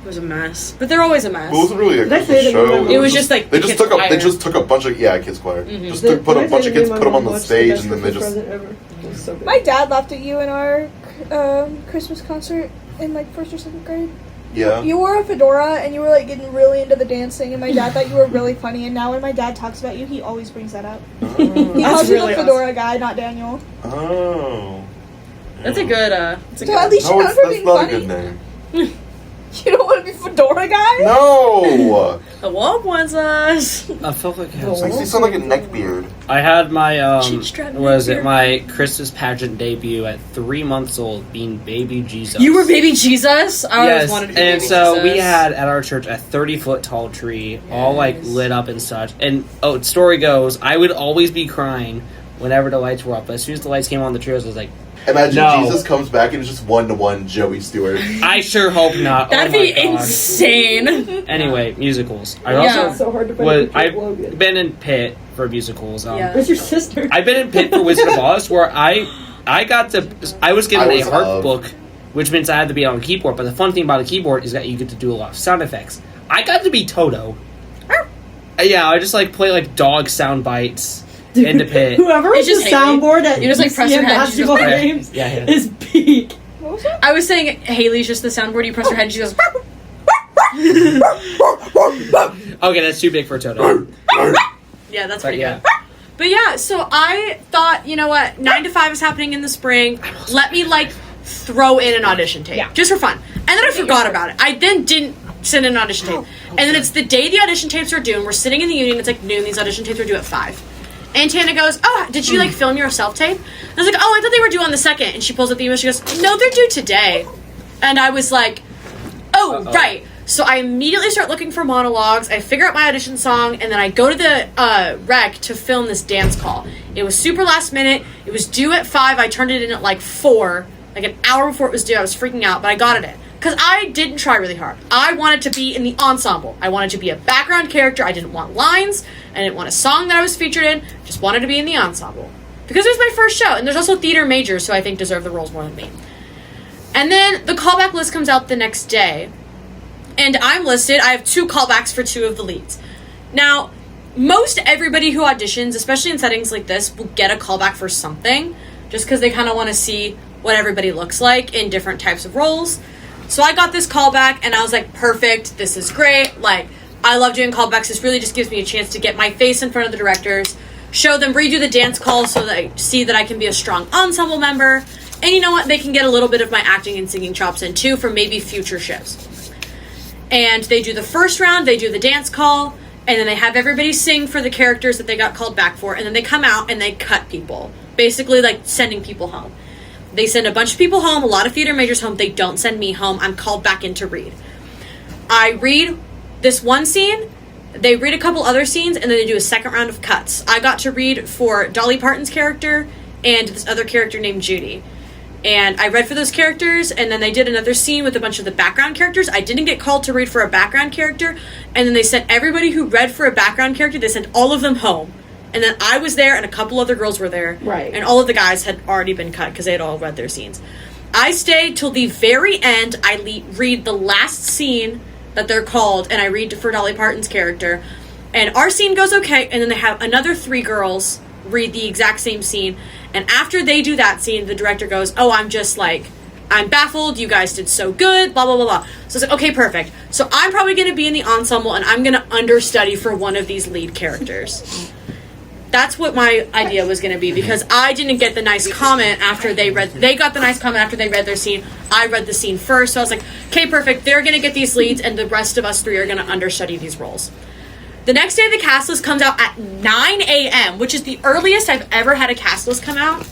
It was a mess, but they're always a mess. It wasn't really a Did I Christmas say that show. my It was just like they the just kids' took choir. they just took a bunch of kids choir. Just Did put I a bunch say of that kids, me and put them my on the mom stage, watched and then they best just. Christmas present ever? It was so good. My dad laughed at you in our Christmas concert in like 1st or 2nd grade. Yeah. You wore a fedora and you were like getting really into the dancing, and my dad thought you were really funny. And now when my dad talks about you, he always brings that up. He calls you really the fedora guy, not Daniel. Oh. That's a good. So at least you're known for that's being not funny. a good name. You don't want to be fedora guy? No. The Womp wants us. I felt like I had Like, you sound like a neckbeard. I had my Cheap-strap was neck it my Christmas pageant debut at 3 months old, being baby Jesus. You were baby Jesus. I always wanted to be and baby so Jesus. we had at our church a 30-foot tall tree, all like lit up and such. And story goes, I would always be crying whenever the lights were up. But as soon as the lights came on the tree, I was like, Imagine No. Jesus comes back and it's just 1-to-1 Joey Stewart. I sure hope not. That'd Oh my be God. insane. Anyway, musicals. I Yeah. also It's so hard to find was a picture of I've Logan. been in Pitt for musicals. Yeah. Where's your sister? I've been in Pitt for Wizard of Oz, where I was given I a was harp of. book, which means I had to be on a keyboard. But the fun thing about a keyboard is that you get to do a lot of sound effects. I got to be Toto. Yeah, I just like play like dog sound bites in the pit. Whoever It's is the just Haley. soundboard at You just, like, press your UCM head and she basketball just- games Yeah. is peak. What was that? I was saying Haley's just the soundboard. You press her head and she goes. Okay, that's too big for a Toto. Yeah, that's But pretty yeah. good. But yeah, so I thought, you know what, 9 to 5 is happening in the spring. Let me like throw in an audition tape, Yeah. just for fun. And then I forgot about it. I then didn't send in an audition tape. And then it's the day the audition tapes are due, and we're sitting in the union. It's like noon. These audition tapes are due at 5. And Tana goes, "Oh, did you like film your self tape?" I was like, "Oh, I thought they were due on the 2nd." And she pulls up the email. She goes, "No, they're due today." And I was like, "Oh, right." So I immediately start looking for monologues. I figure out my audition song, and then I go to the rec to film this dance call. It was super last minute. It was due at 5. I turned it in at like 4, like an hour before it was due. I was freaking out, but I got it in. Because I didn't try really hard. I wanted to be in the ensemble. I wanted to be a background character. I didn't want lines. I didn't want a song that I was featured in. Just wanted to be in the ensemble. Because it was my first show. And there's also theater majors who I think deserve the roles more than me. And then the callback list comes out the next day. And I'm listed. I have 2 callbacks for 2 of the leads. Now, most everybody who auditions, especially in settings like this, will get a callback for something. Just because they kind of want to see what everybody looks like in different types of roles. So I got this callback, and I was like, perfect, this is great. Like, I love doing callbacks. This really just gives me a chance to get my face in front of the directors, show them, redo the dance call so that I see that I can be a strong ensemble member. And you know what? They can get a little bit of my acting and singing chops in, too, for maybe future shifts. And they do the first round, they do the dance call, and then they have everybody sing for the characters that they got called back for, and then they come out and they cut people. Basically, like, sending people home. They send a bunch of people home, a lot of theater majors home. They don't send me home. I'm called back in to read. I read this one scene, they read a couple other scenes, and then they do a second round of cuts. I got to read for Dolly Parton's character and this other character named Judy. And I read for those characters, and then they did another scene with a bunch of the background characters. I didn't get called to read for a background character, and then they sent everybody who read for a background character, they sent all of them home. And then I was there, and a couple other girls were there. Right. And all of the guys had already been cut because they had all read their scenes. I stayed till the very end. I read the last scene that they're called, and I read for Dolly Parton's character. And our scene goes okay, and then they have another 3 girls read the exact same scene. And after they do that scene, the director goes, "Oh, I'm baffled. You guys did so good, blah, blah, blah, blah." So it's like, okay, perfect. So I'm probably going to be in the ensemble, and I'm going to understudy for one of these lead characters. That's what my idea was going to be, because I didn't get the nice comment after they got the nice comment after they read their scene. I read the scene first, so I was like, okay, perfect. They're going to get these leads, and the rest of us 3 are going to understudy these roles. The next day, the cast list comes out at 9 a.m., which is the earliest I've ever had a cast list come out.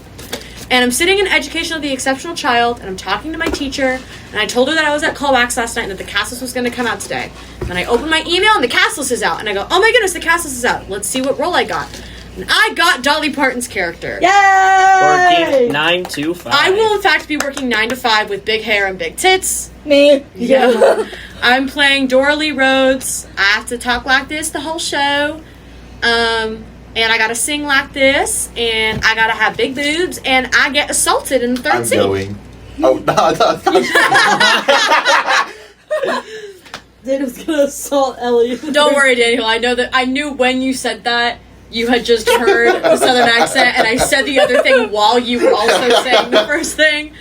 And I'm sitting in Education of the Exceptional Child, and I'm talking to my teacher, and I told her that I was at callbacks last night and that the cast list was going to come out today. And I open my email, and the cast list is out. And I go, oh my goodness, the cast list is out. Let's see what role I got. And I got Dolly Parton's character. Yay! Working 9 to 5. I will, in fact, be working 9 to 5 with big hair and big tits. Me. Yeah. I'm playing Dora Lee Rhodes. I have to talk like this the whole show. And I gotta sing like this, and I gotta have big boobs, and I get assaulted in the third I'm scene. going. Oh, no. Daniel's gonna assault Ellie. Don't worry, Daniel. I know that. I knew when you said that you had just heard the southern accent, and I said the other thing while you were also saying the first thing.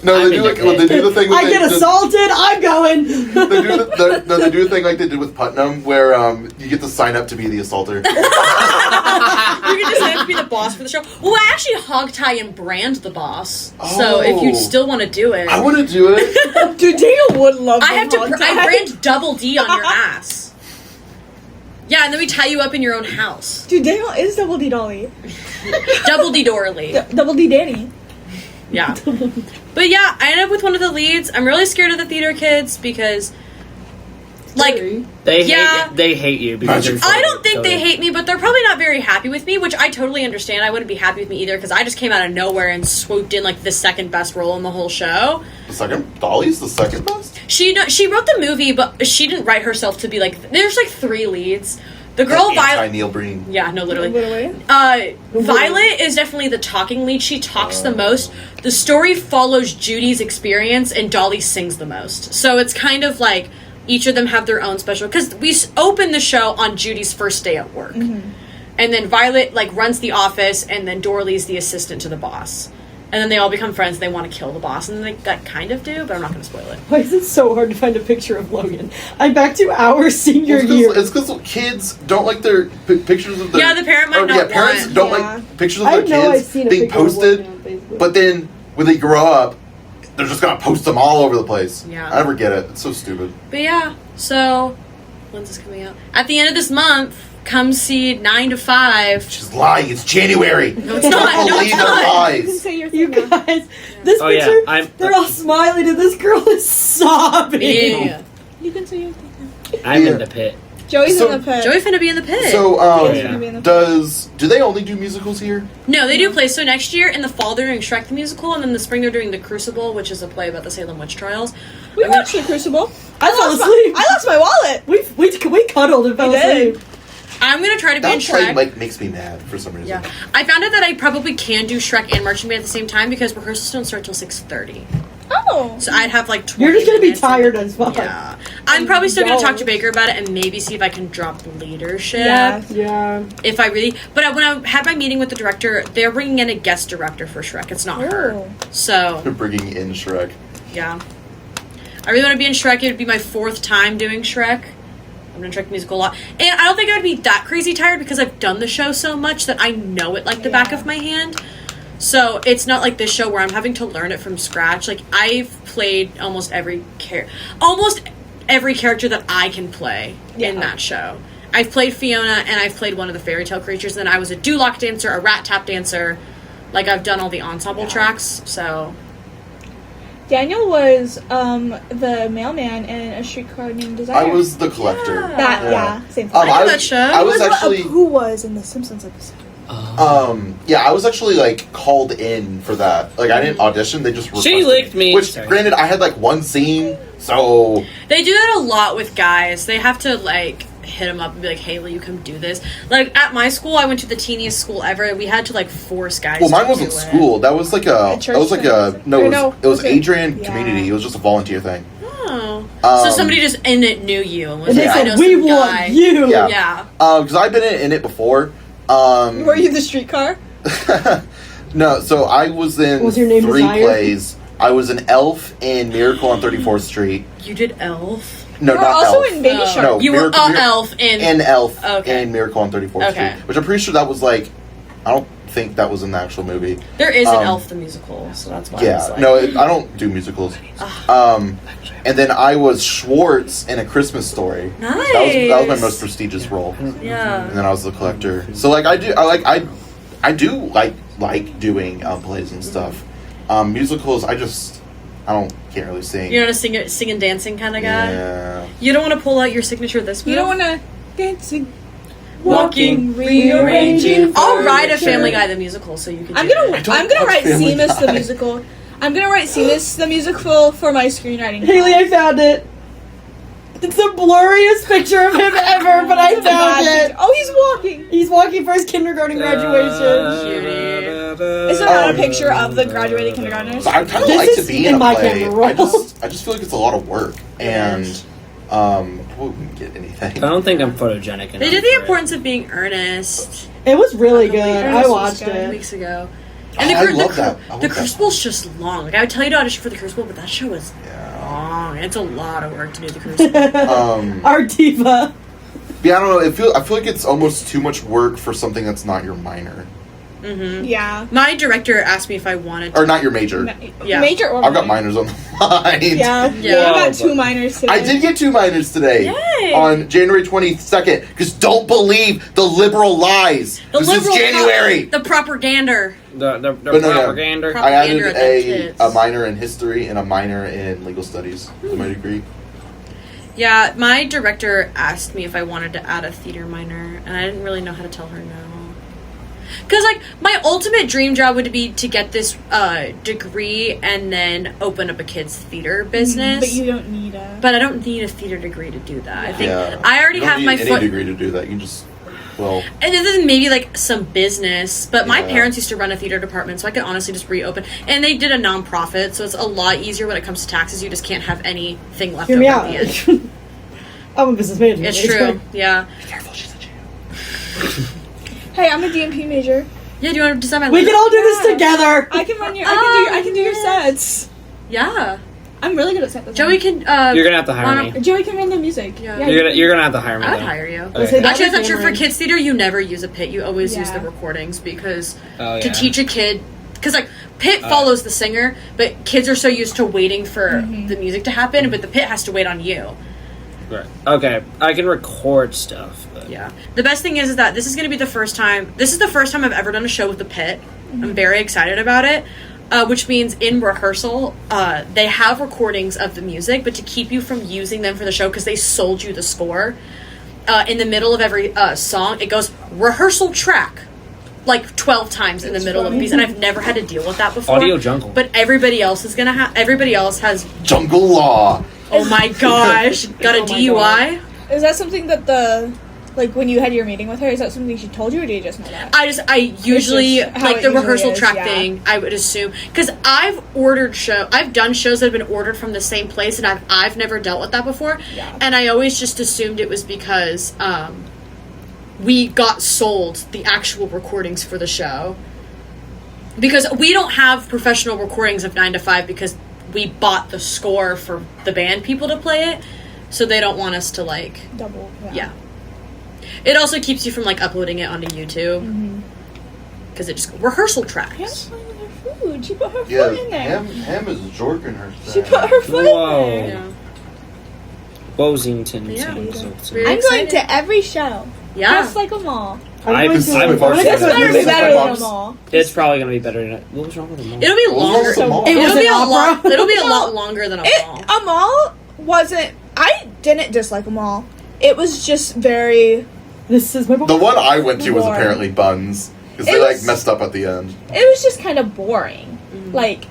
No, they do the thing. I get assaulted. I'm going. They do the thing like they did with Putnam, where you get to sign up to be the assaulter. You can just have to be the boss for the show. Well, I actually hog tie and brand the boss. So if you still want to do it, I want to do it. Dude, Daniel would love. I have to. I brand double D on your ass. Yeah, and then we tie you up in your own house. Dude, Daniel is Double D Dolly. Double D Dorley. Double D Danny. Yeah. But yeah, I ended up with one of the leads. I'm really scared of the theater kids because, like, they hate you because I don't think they hate me, but they're probably not very happy with me, which I totally understand. I wouldn't be happy with me either because I just came out of nowhere and swooped in like the second best role in the whole show. Dolly's the second best? She wrote the movie, but she didn't write herself to be like. There's like 3 leads. The girl Violet. Neil Breen. Yeah, no, literally. Violet is definitely the talking lead. She talks the most. The story follows Judy's experience, and Dolly sings the most. So it's kind of like each of them have their own special. Because we open the show on Judy's first day at work, and then Violet like runs the office, and then Dorley's the assistant to the boss. And then they all become friends. They want to kill the boss, and they kind of do, but I'm not going to spoil it. Why is it so hard to find a picture of Logan? I'm back to our senior year. It's because kids don't like their pictures of their... Yeah, the parent might not want. Parents don't like pictures of their kids being being posted, but then when they grow up, they're just going to post them all over the place. Yeah. I never get it. It's so stupid. But yeah, so when's this coming out? At the end of this month, come see 9 to 5. She's lying. It's January. No, it's not. No, it's Believe their not. lies. You guys, this picture, they're all smiling and this girl is sobbing. Yeah. You can say your thing. I'm in the pit. Joey's in the pit. Joey finna be in the pit. So, Yeah. do they only do musicals here? No, they do plays. So next year in the fall they're doing Shrek the Musical, and then in the spring they're doing The Crucible, which is a play about the Salem witch trials. We watched The Crucible. I fell asleep. I lost my wallet. We cuddled and fell asleep. I'm gonna try to be in That play Shrek. makes me mad for some reason. Yeah, I found out that I probably can do Shrek and Marching Band at the same time because rehearsals don't start till 6:30. Oh. So I'd have like 20 You're just gonna be minutes tired as fuck. Yeah. I'm probably still gonna talk to Baker about it and maybe see if I can drop leadership. Yeah. If I really... But when I had my meeting with the director, they're bringing in a guest director for Shrek. It's not her. So... They're bringing in Shrek. Yeah. I really want to be in Shrek. It would be my 4th time doing Shrek. I'm going to Shrek the Musical a lot. And I don't think I would be that crazy tired because I've done the show so much that I know it like the back of my hand. So it's not like this show where I'm having to learn it from scratch. Like, I've played almost every character that I can play in that show. I've played Fiona, and I've played one of the fairy tale creatures, and then I was a doo-lock dancer, a rat tap dancer. Like, I've done all the ensemble tracks, so... Daniel was the mailman in A Streetcar Named Desire. I was the collector. Same thing. I know that show. I was actually... Who was in the Simpsons episode? I was actually, like, called in for that. Like, I didn't audition, they just requested She licked me. Which, granted, I had, like, one scene, so... They do that a lot with guys. They have to, like, hit them up and be like, hey, will you come do this? Like, at my school, I went to the teeniest school ever. We had to, like, force guys Well, mine to wasn't do school. That was, like, it was Adrian Community. It was just a volunteer thing. Oh. So somebody just in it knew you and was And they like, I said, know we some want guy. you. Yeah. Because I've been in it before. Were you the streetcar? No, so I was in Was your name 3 Desire? plays. I was an elf in Miracle on 34th Street. You did Elf? No, You were not also elf. in Baby Oh. Shark. No, You were elf in... And elf Okay. in Miracle on 34th Okay. Street. Which I'm pretty sure that was like... I don't think that was in the actual movie. There is an Elf the musical, so that's why I was like... No, I don't do musicals. And then I was Schwartz in A Christmas Story. Nice. That was my most prestigious role. Yeah. And then I was the collector. So like I do like doing plays and stuff. Musicals, I can't really sing. You're not a sing and dancing kind of guy? Yeah. You don't want to pull out your signature this You move? don't want to dancing, Walking, rearranging. I'll write a Family Guy the musical so you can I'm do gonna it. write Family Seamus the Guy. musical. I'm gonna write Seamus the musical for my screenwriting. Haley, I found it. It's the blurriest picture of him ever, but I found it. Oh, he's walking. He's walking for his kindergarten graduation. Is there not a picture of the graduating kindergartners? I kind of This like to is be in in a my play. camera roll. I just feel like it's a lot of work, and we wouldn't get anything. I don't think I'm photogenic enough. They did for the it. importance of being earnest It was really good. Ernest I was watched good. it. weeks ago. Oh, And I love that. I love the that. Crucible's just long. Like I would tell you to audition for the Crucible, but that show was long. It's a lot of work to do the Crucible. Our diva. Yeah, I don't know. I feel like it's almost too much work for something that's not your minor, Yeah. My director asked me if I wanted to. or not your major. Yeah. Major or I've got minor. minors on the line. Yeah. Yeah. I got 2 minors today. I did get 2 minors today Yay. on January 22nd. Because don't believe the liberal lies. The this liberal is January. the propaganda. The But no, propaganda. I added Propaganda at the a tits. minor in history and a minor in legal studies to my degree. Yeah, my director asked me if I wanted to add a theater minor, and I didn't really know how to tell her no. Because, like, my ultimate dream job would be to get this degree and then open up a kids' theater business. But you don't need a... But I don't need a theater degree to do that. I think Yeah. I already You don't have need my any foot. degree to do that. You just, well, And then maybe like some business. But my Yeah. parents used to run a theater department, so I could honestly just reopen. And they did a nonprofit, so it's a lot easier when it comes to taxes. You just can't have anything left Hear over me at out. the end. I'm a business major. It's true. Yeah. be careful, she's a Jew. Hey, I'm a DMP major. Yeah. Do you want to design my? We logo? can all do this Yeah. together. I can run your... I can do your sets. Yeah. I'm really good at set design. Joey can. You're gonna have to hire me. Joey can run the music. Yeah. You're gonna have to hire me. I'd though. hire you. Okay. Actually, I thought you're for kids theater. You never use a pit. You always use Yeah. the recordings because Oh, to yeah. teach a kid, because like pit follows the singer, but kids are so used to waiting for the music to happen, but the pit has to wait on you. Right. Okay, I can record stuff. But. Yeah. The best thing is that this is going to be the first time. This is the first time I've ever done a show with the pit. I'm very excited about it. Which means in rehearsal, they have recordings of the music, but to keep you from using them for the show because they sold you the score. In the middle of every song, it goes rehearsal track, like 12 times in the middle of these, and I've never had to deal with that before. Audio jungle. But everybody else is gonna have. Everybody else has. Jungle law. Oh my gosh! Got a Oh my DUI. Is that something that like, when you had your meeting with her, is that something she told you, or do you just know that? I usually just how like it the usually rehearsal is, track yeah. thing. I would assume because I've done shows that have been ordered from the same place, and I've never dealt with that before. Yeah. And I always just assumed it was because we got sold the actual recordings for the show. Because we don't have professional recordings of 9 to 5 because we bought the score for the band people to play it, so they don't want us to like. Double. Yeah. It also keeps you from like uploading it onto YouTube because it just rehearsal tracks. Ham's playing with her food. She put her Yeah, foot in there. Ham is jorking her. She put her foot Whoa. in there. Yeah. Wosington. Yeah. I'm going to every show. Yeah. Just like them all. I'm going to- unfortunate. This better be This is better my than box. them all. It's probably gonna be better than what was wrong with the mall? It'll be What was longer. wrong with the mall? It was It'll be an a opera. lot. It'll be a lot longer than a mall. Amal wasn't... I didn't dislike Amal. It was just very... This is my book. The one I went to was Boring. apparently Buns. Because It they like was- messed up at the end. It was just kind of boring. Like,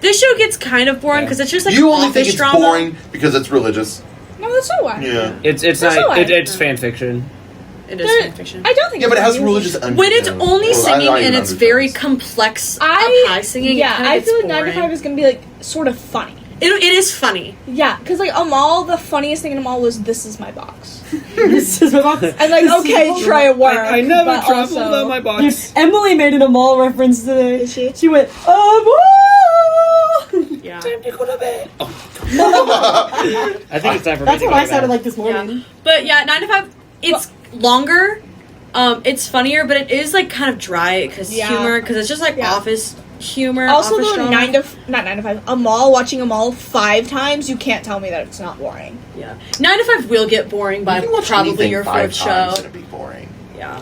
This show gets kind of boring because it's just like You only think office it's drama. boring because it's religious. no, that's not why. Yeah. It's That's not. all right. It's fan fiction. It is There- fan fiction. I don't think Yeah, but it has it's religious music. When it's undertones. only Well, singing not and even it's very undertones. complex up I high singing, yeah, it kinda I gets feel like boring. 9 to 5 is gonna be like sort of funny. It is funny. Yeah, because like Amal, the funniest thing in Amal was "This is my box," This is my box. and like okay, try it work. I never but traveled also- without my Dude, box. Emily made an Amal reference today. Did she? She went, Yeah. Time to go to bed. Oh. I think it's time for me That's to what go I to sounded bed. like this morning. But yeah, 9 to 5, it's longer. It's funnier, but it is like kind of dry because Yeah. humor, because it's just like Yeah. office humor. Also, office though, drama. 9 to 5, Amal watching Amal 5 times, you can't tell me that it's not boring. Yeah. 9 to 5 will get boring by You can watch probably anything your 5 fourth show. times and it'd be boring. Yeah.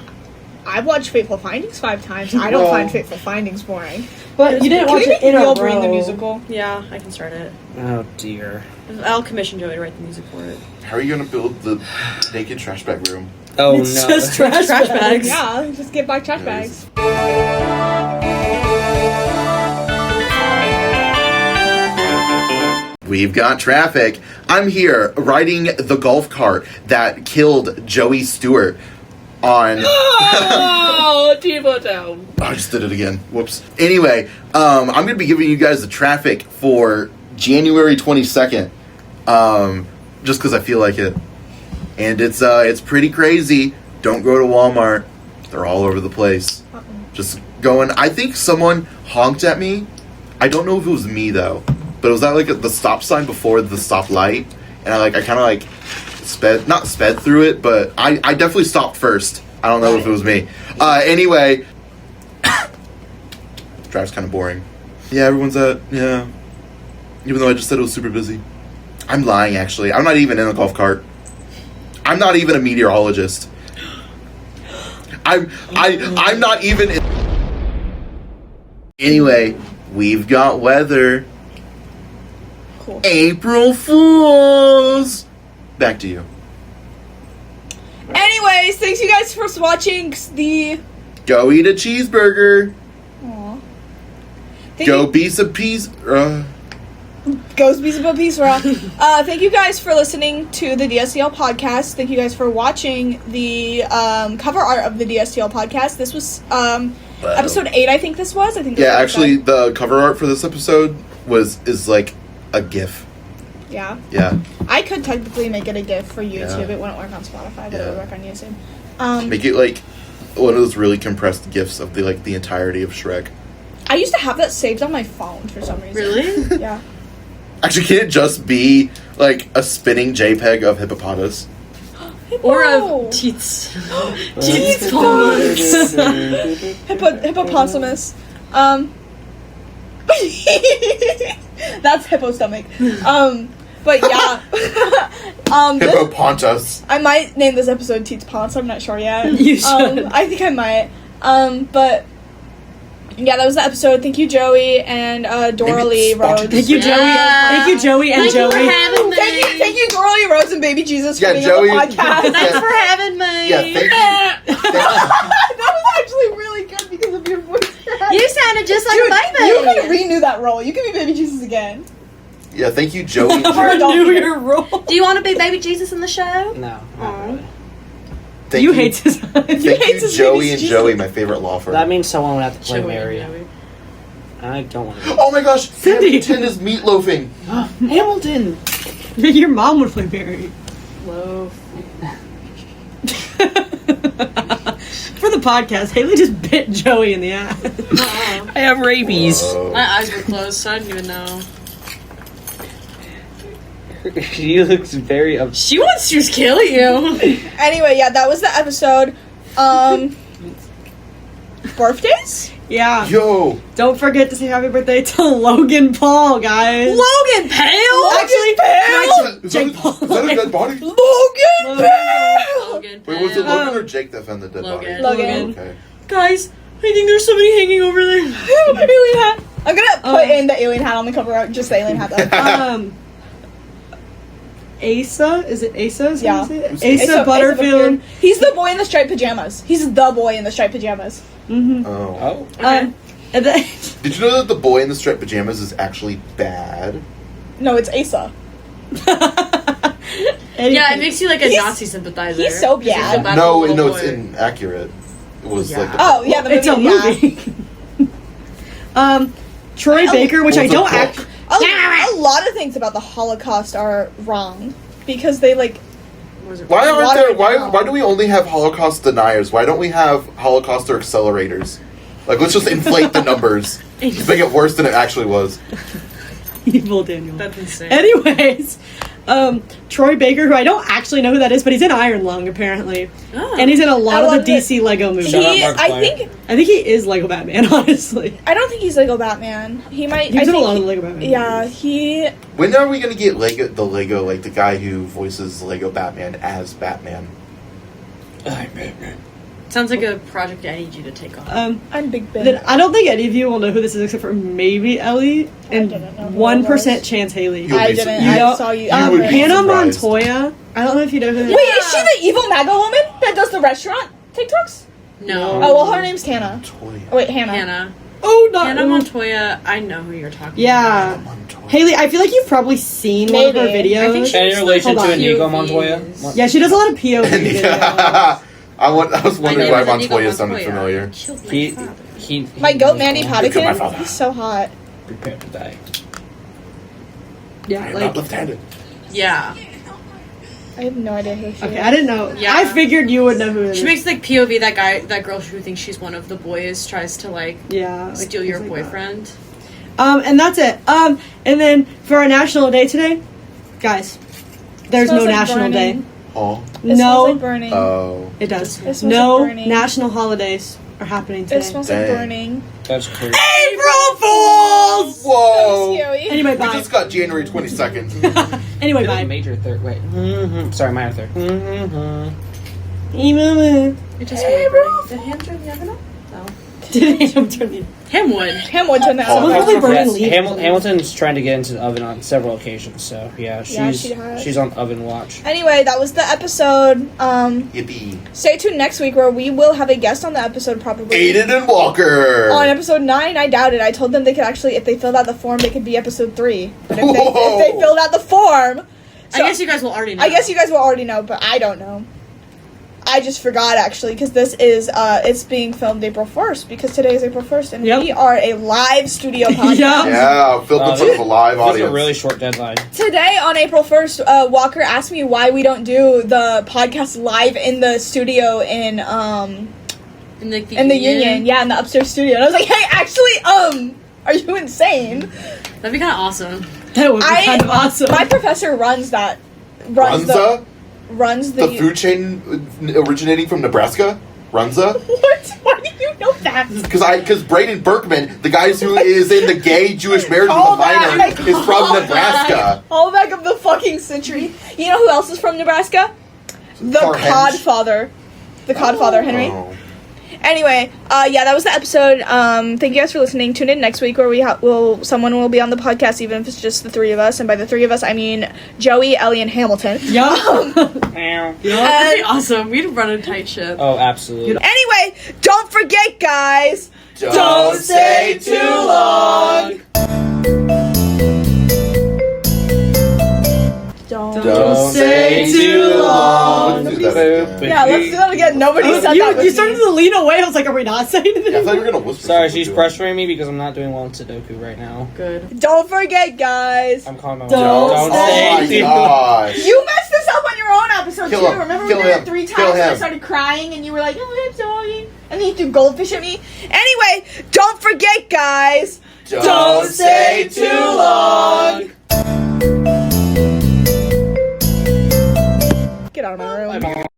I've watched Fateful Findings 5 times. I don't Well- find Fateful Findings boring. But you didn't Can watch we it make in a Real row. Bring the musical? Yeah, I can start it. Oh dear. I'll commission Joey to write the music for it. How are you going to build the naked trash bag room? Oh It's no. just trash, Trash bags. bags. Yeah, just get back trash Nice. bags. We've got traffic. I'm here riding the golf cart that killed Joey Stewart on... Oh, T-Bone down. I just did it again. Whoops. Anyway, I'm going to be giving you guys the traffic for January 22nd. Just because I feel like it. And it's pretty crazy. Don't go to Walmart. They're all over the place. Just going... I think someone honked at me. I don't know if it was me, though. But it was at, like, the stop sign before the stoplight. And I kind of, not sped through it, but I definitely stopped first. I don't know if it was me. Anyway... Drive's kind of boring. Yeah, everyone's yeah. Even though I just said it was super busy. I'm lying, actually. I'm not even in a golf cart. I'm not even a meteorologist. I'm not even in... Anyway, we've got weather. Cool. April Fools! Back to you. Anyways, thanks you guys for watching the... Go eat a cheeseburger. Aww. Go be some peas... Goes be some peace, raw. Thank you guys for listening to the DSTL podcast. Thank you guys for watching the cover art of the DSTL podcast. This was episode 8, I think this was. Yeah, actually, the cover art for this episode is like a GIF. Yeah. Yeah. I could technically make it a GIF for YouTube. Yeah. It wouldn't work on Spotify, but it would work on YouTube. Make it like one of those really compressed GIFs of the entirety of Shrek. I used to have that saved on my phone for some reason. Really? Yeah. Actually, can it just be like a spinning JPEG of hippopotamus? Or of Teats. Teats Palms. Hippopotamus. That's hippo stomach. But yeah. Hippopontus. I might name this episode Teats Ponce. I'm not sure yet. You should. I think I might. But yeah, that was the episode. Thank you, Joey and Dora Lee Rhodes. Thank you, Joey. Yeah. Thank you, Joey and Thank you Joey. for having me. Thank you, Dora Lee Rhodes and Baby Jesus for being Joey. on the podcast. Thanks for having me. Yeah, thank you. That was actually really good because of your voice. You sounded just like Dude, a baby. you can renew that role. You can be Baby Jesus again. Yeah, thank you, Joey. and For Joey. adult Renew theater. your role. Do you want to be Baby Jesus in the show? No, not really. Thank You hate his. Thank hates you, his Joey babies, and Jesus. Joey, my favorite law firm. That means someone would have to play Joey, Mary. Joey. I don't want to. Oh my gosh, Cindy. Hamilton is meatloafing. Hamilton. Your mom would play Mary. Loaf. For the podcast, Haley just bit Joey in the ass. I have rabies. Whoa. My eyes were closed, so I didn't even know. She looks very upset. She wants to kill you. Anyway, yeah, that was the episode. Birthdays? Yeah. Yo, Don't forget to say happy birthday to Logan Paul, guys. Logan Pale? Actually, is Jake that, Paul. is that a dead body? Logan! Logan Wait, was it Pale. Logan or Jake that found the dead Logan. body? Logan. Okay. Guys, I think there's somebody hanging over there. Alien hat. I'm gonna put in the alien hat on the cover art, just the alien hat though. Asa? Is it Asa? Is Yeah. Asa Butterfield. He's the boy in the striped pajamas. He's the boy in the striped pajamas. Mm-hmm. Oh. Oh. And then, Did you know that the boy in the striped pajamas is actually bad? No, it's Asa. Yeah, it makes you like a He's- Nazi sympathizer. he's so 'Cause he's bad. a bad No, little no, boy. it's inaccurate. It was Yeah. like the, Oh, yeah, the movie. it's a movie. Troy Oh, Baker, which What I was the don't book? act. A lot of things about the Holocaust are wrong because they like. Was it- Why aren't Water there? it Why down. why do we only have Holocaust deniers? Why don't we have Holocauster accelerators? Like, let's just inflate the numbers. Just make it worse than it actually was. Evil Daniel. That's insane. Anyways, Troy Baker, who I don't actually know who that is, but he's in Iron Lung apparently, Oh. and he's in a lot I of the love it. DC Lego movies. Shut up, He, Mark I Flair. think. I think he is Lego Batman, honestly. I don't think he's Lego Batman. He might. He was I in a think lot of he- the Lego Batman. Yeah, he. When are we gonna get Lego, like the guy who voices Lego Batman as Batman? Sounds like a project I need you to take on. I'm Big Ben. Then I don't think any of you will know who this is except for maybe Ellie and didn't know who 1% it was. chance Haley. You'll I be didn't. you I know- saw you. you would be Hannah surprised. Montoya. I don't know if you know who that Wait, is she the evil MAGA woman that does the restaurant TikToks? No. Oh, well, her name's Tana. Montoya. Oh, wait, Hannah. Hannah. Oh, not Hannah Montoya, I know who you're talking Yeah. Montoya. Haley, I feel like you've probably seen one of her Maybe. videos. I think she Any makes, relation hold to on. Inigo POVs. Montoya? Yeah, she does a lot of POV videos. I was wondering My why name is Inigo Montoya sounded Montoya. familiar. He My goat knows Mandy all. Look at my Patinkin. father. He's so hot. Prepare to die. Yeah, I'm like not left-handed. Yeah. I have no idea who she okay, is. I didn't know. Yeah. I figured you would know who it is. She makes like POV that girl who thinks she's one of the boys tries to like yeah, like, steal your things like that. boyfriend. And that's it. And then for our national day today, guys, there's no Smells like national burning. day. Oh. It smells No, like burning. Oh. it does. It smells No like burning. national holidays are happening today. It smells like Dang. burning. That's cool. April Fools! Whoa! Scary. Anyway, We bye. just got January 22nd. Anyway, Did a bye. major third. Wait. Sorry, minor third. It just really burning. Did Ham turn the oven up? No. Did Ham turn the... Ham would. Him would turn that Oh, on. Someone probably burning leaves. Hamilton's trying to get into the oven on several occasions, so yeah, she has. she's on oven watch. Anyway, that was the episode. Yippee. Stay tuned next week where we will have a guest on the episode probably. Aiden and Walker! On episode 9, I doubt it. I told them they could actually, if they filled out the form, they could be episode 3. But if they filled out the form, I guess you guys will already know. I guess you guys will already know, but I don't know. I just forgot actually because this is it's being filmed April 1st because today is April 1st and Yep. we are a live studio podcast. Yep. Yeah, filled in front of a live That was audience. a really short deadline. Today on April 1st, Walker asked me why we don't do the podcast live in the studio in in the Union. Yeah, in the upstairs studio. And I was like, hey, actually, are you insane? That'd be kind of awesome. That would be kind of awesome. My professor runs that. Runza? Runs The food chain originating from Nebraska? Runza? What? Why do you know that? Because Braden Berkman, the guy who is in the gay Jewish marriage with a minor, is from Nebraska. All back of the fucking century. You know who else is from Nebraska? The Carhenge. Codfather. The Codfather, Henry. Oh. Anyway, yeah, that was the episode. Thank you guys for listening. Tune in next week where someone will be on the podcast, even if it's just the three of us. And by the three of us, I mean Joey, Ellie, and Hamilton. Yup. That'd be awesome. We'd run a tight ship. Oh, absolutely. Anyway, don't forget, guys. Don't stay too long. Don't stay too long. Let's do that again. Yeah, let's do that again. Nobody said that with You started me. to lean away. I was like, are we not saying anything? Yeah, I thought you were going to whisper. Sorry, something she's to him. pressuring me because I'm not doing well in Sudoku right now. Good. Don't forget, guys. I'm calling my Don't mom. Oh my stay too gosh. You messed this up on your own episode Kill too. him. Remember Kill we did him. it 3 Kill times and I him. started crying and you were like, oh, I'm sorry. And then you threw goldfish at me. Anyway, don't forget, guys. Don't stay too long. Get out of my room.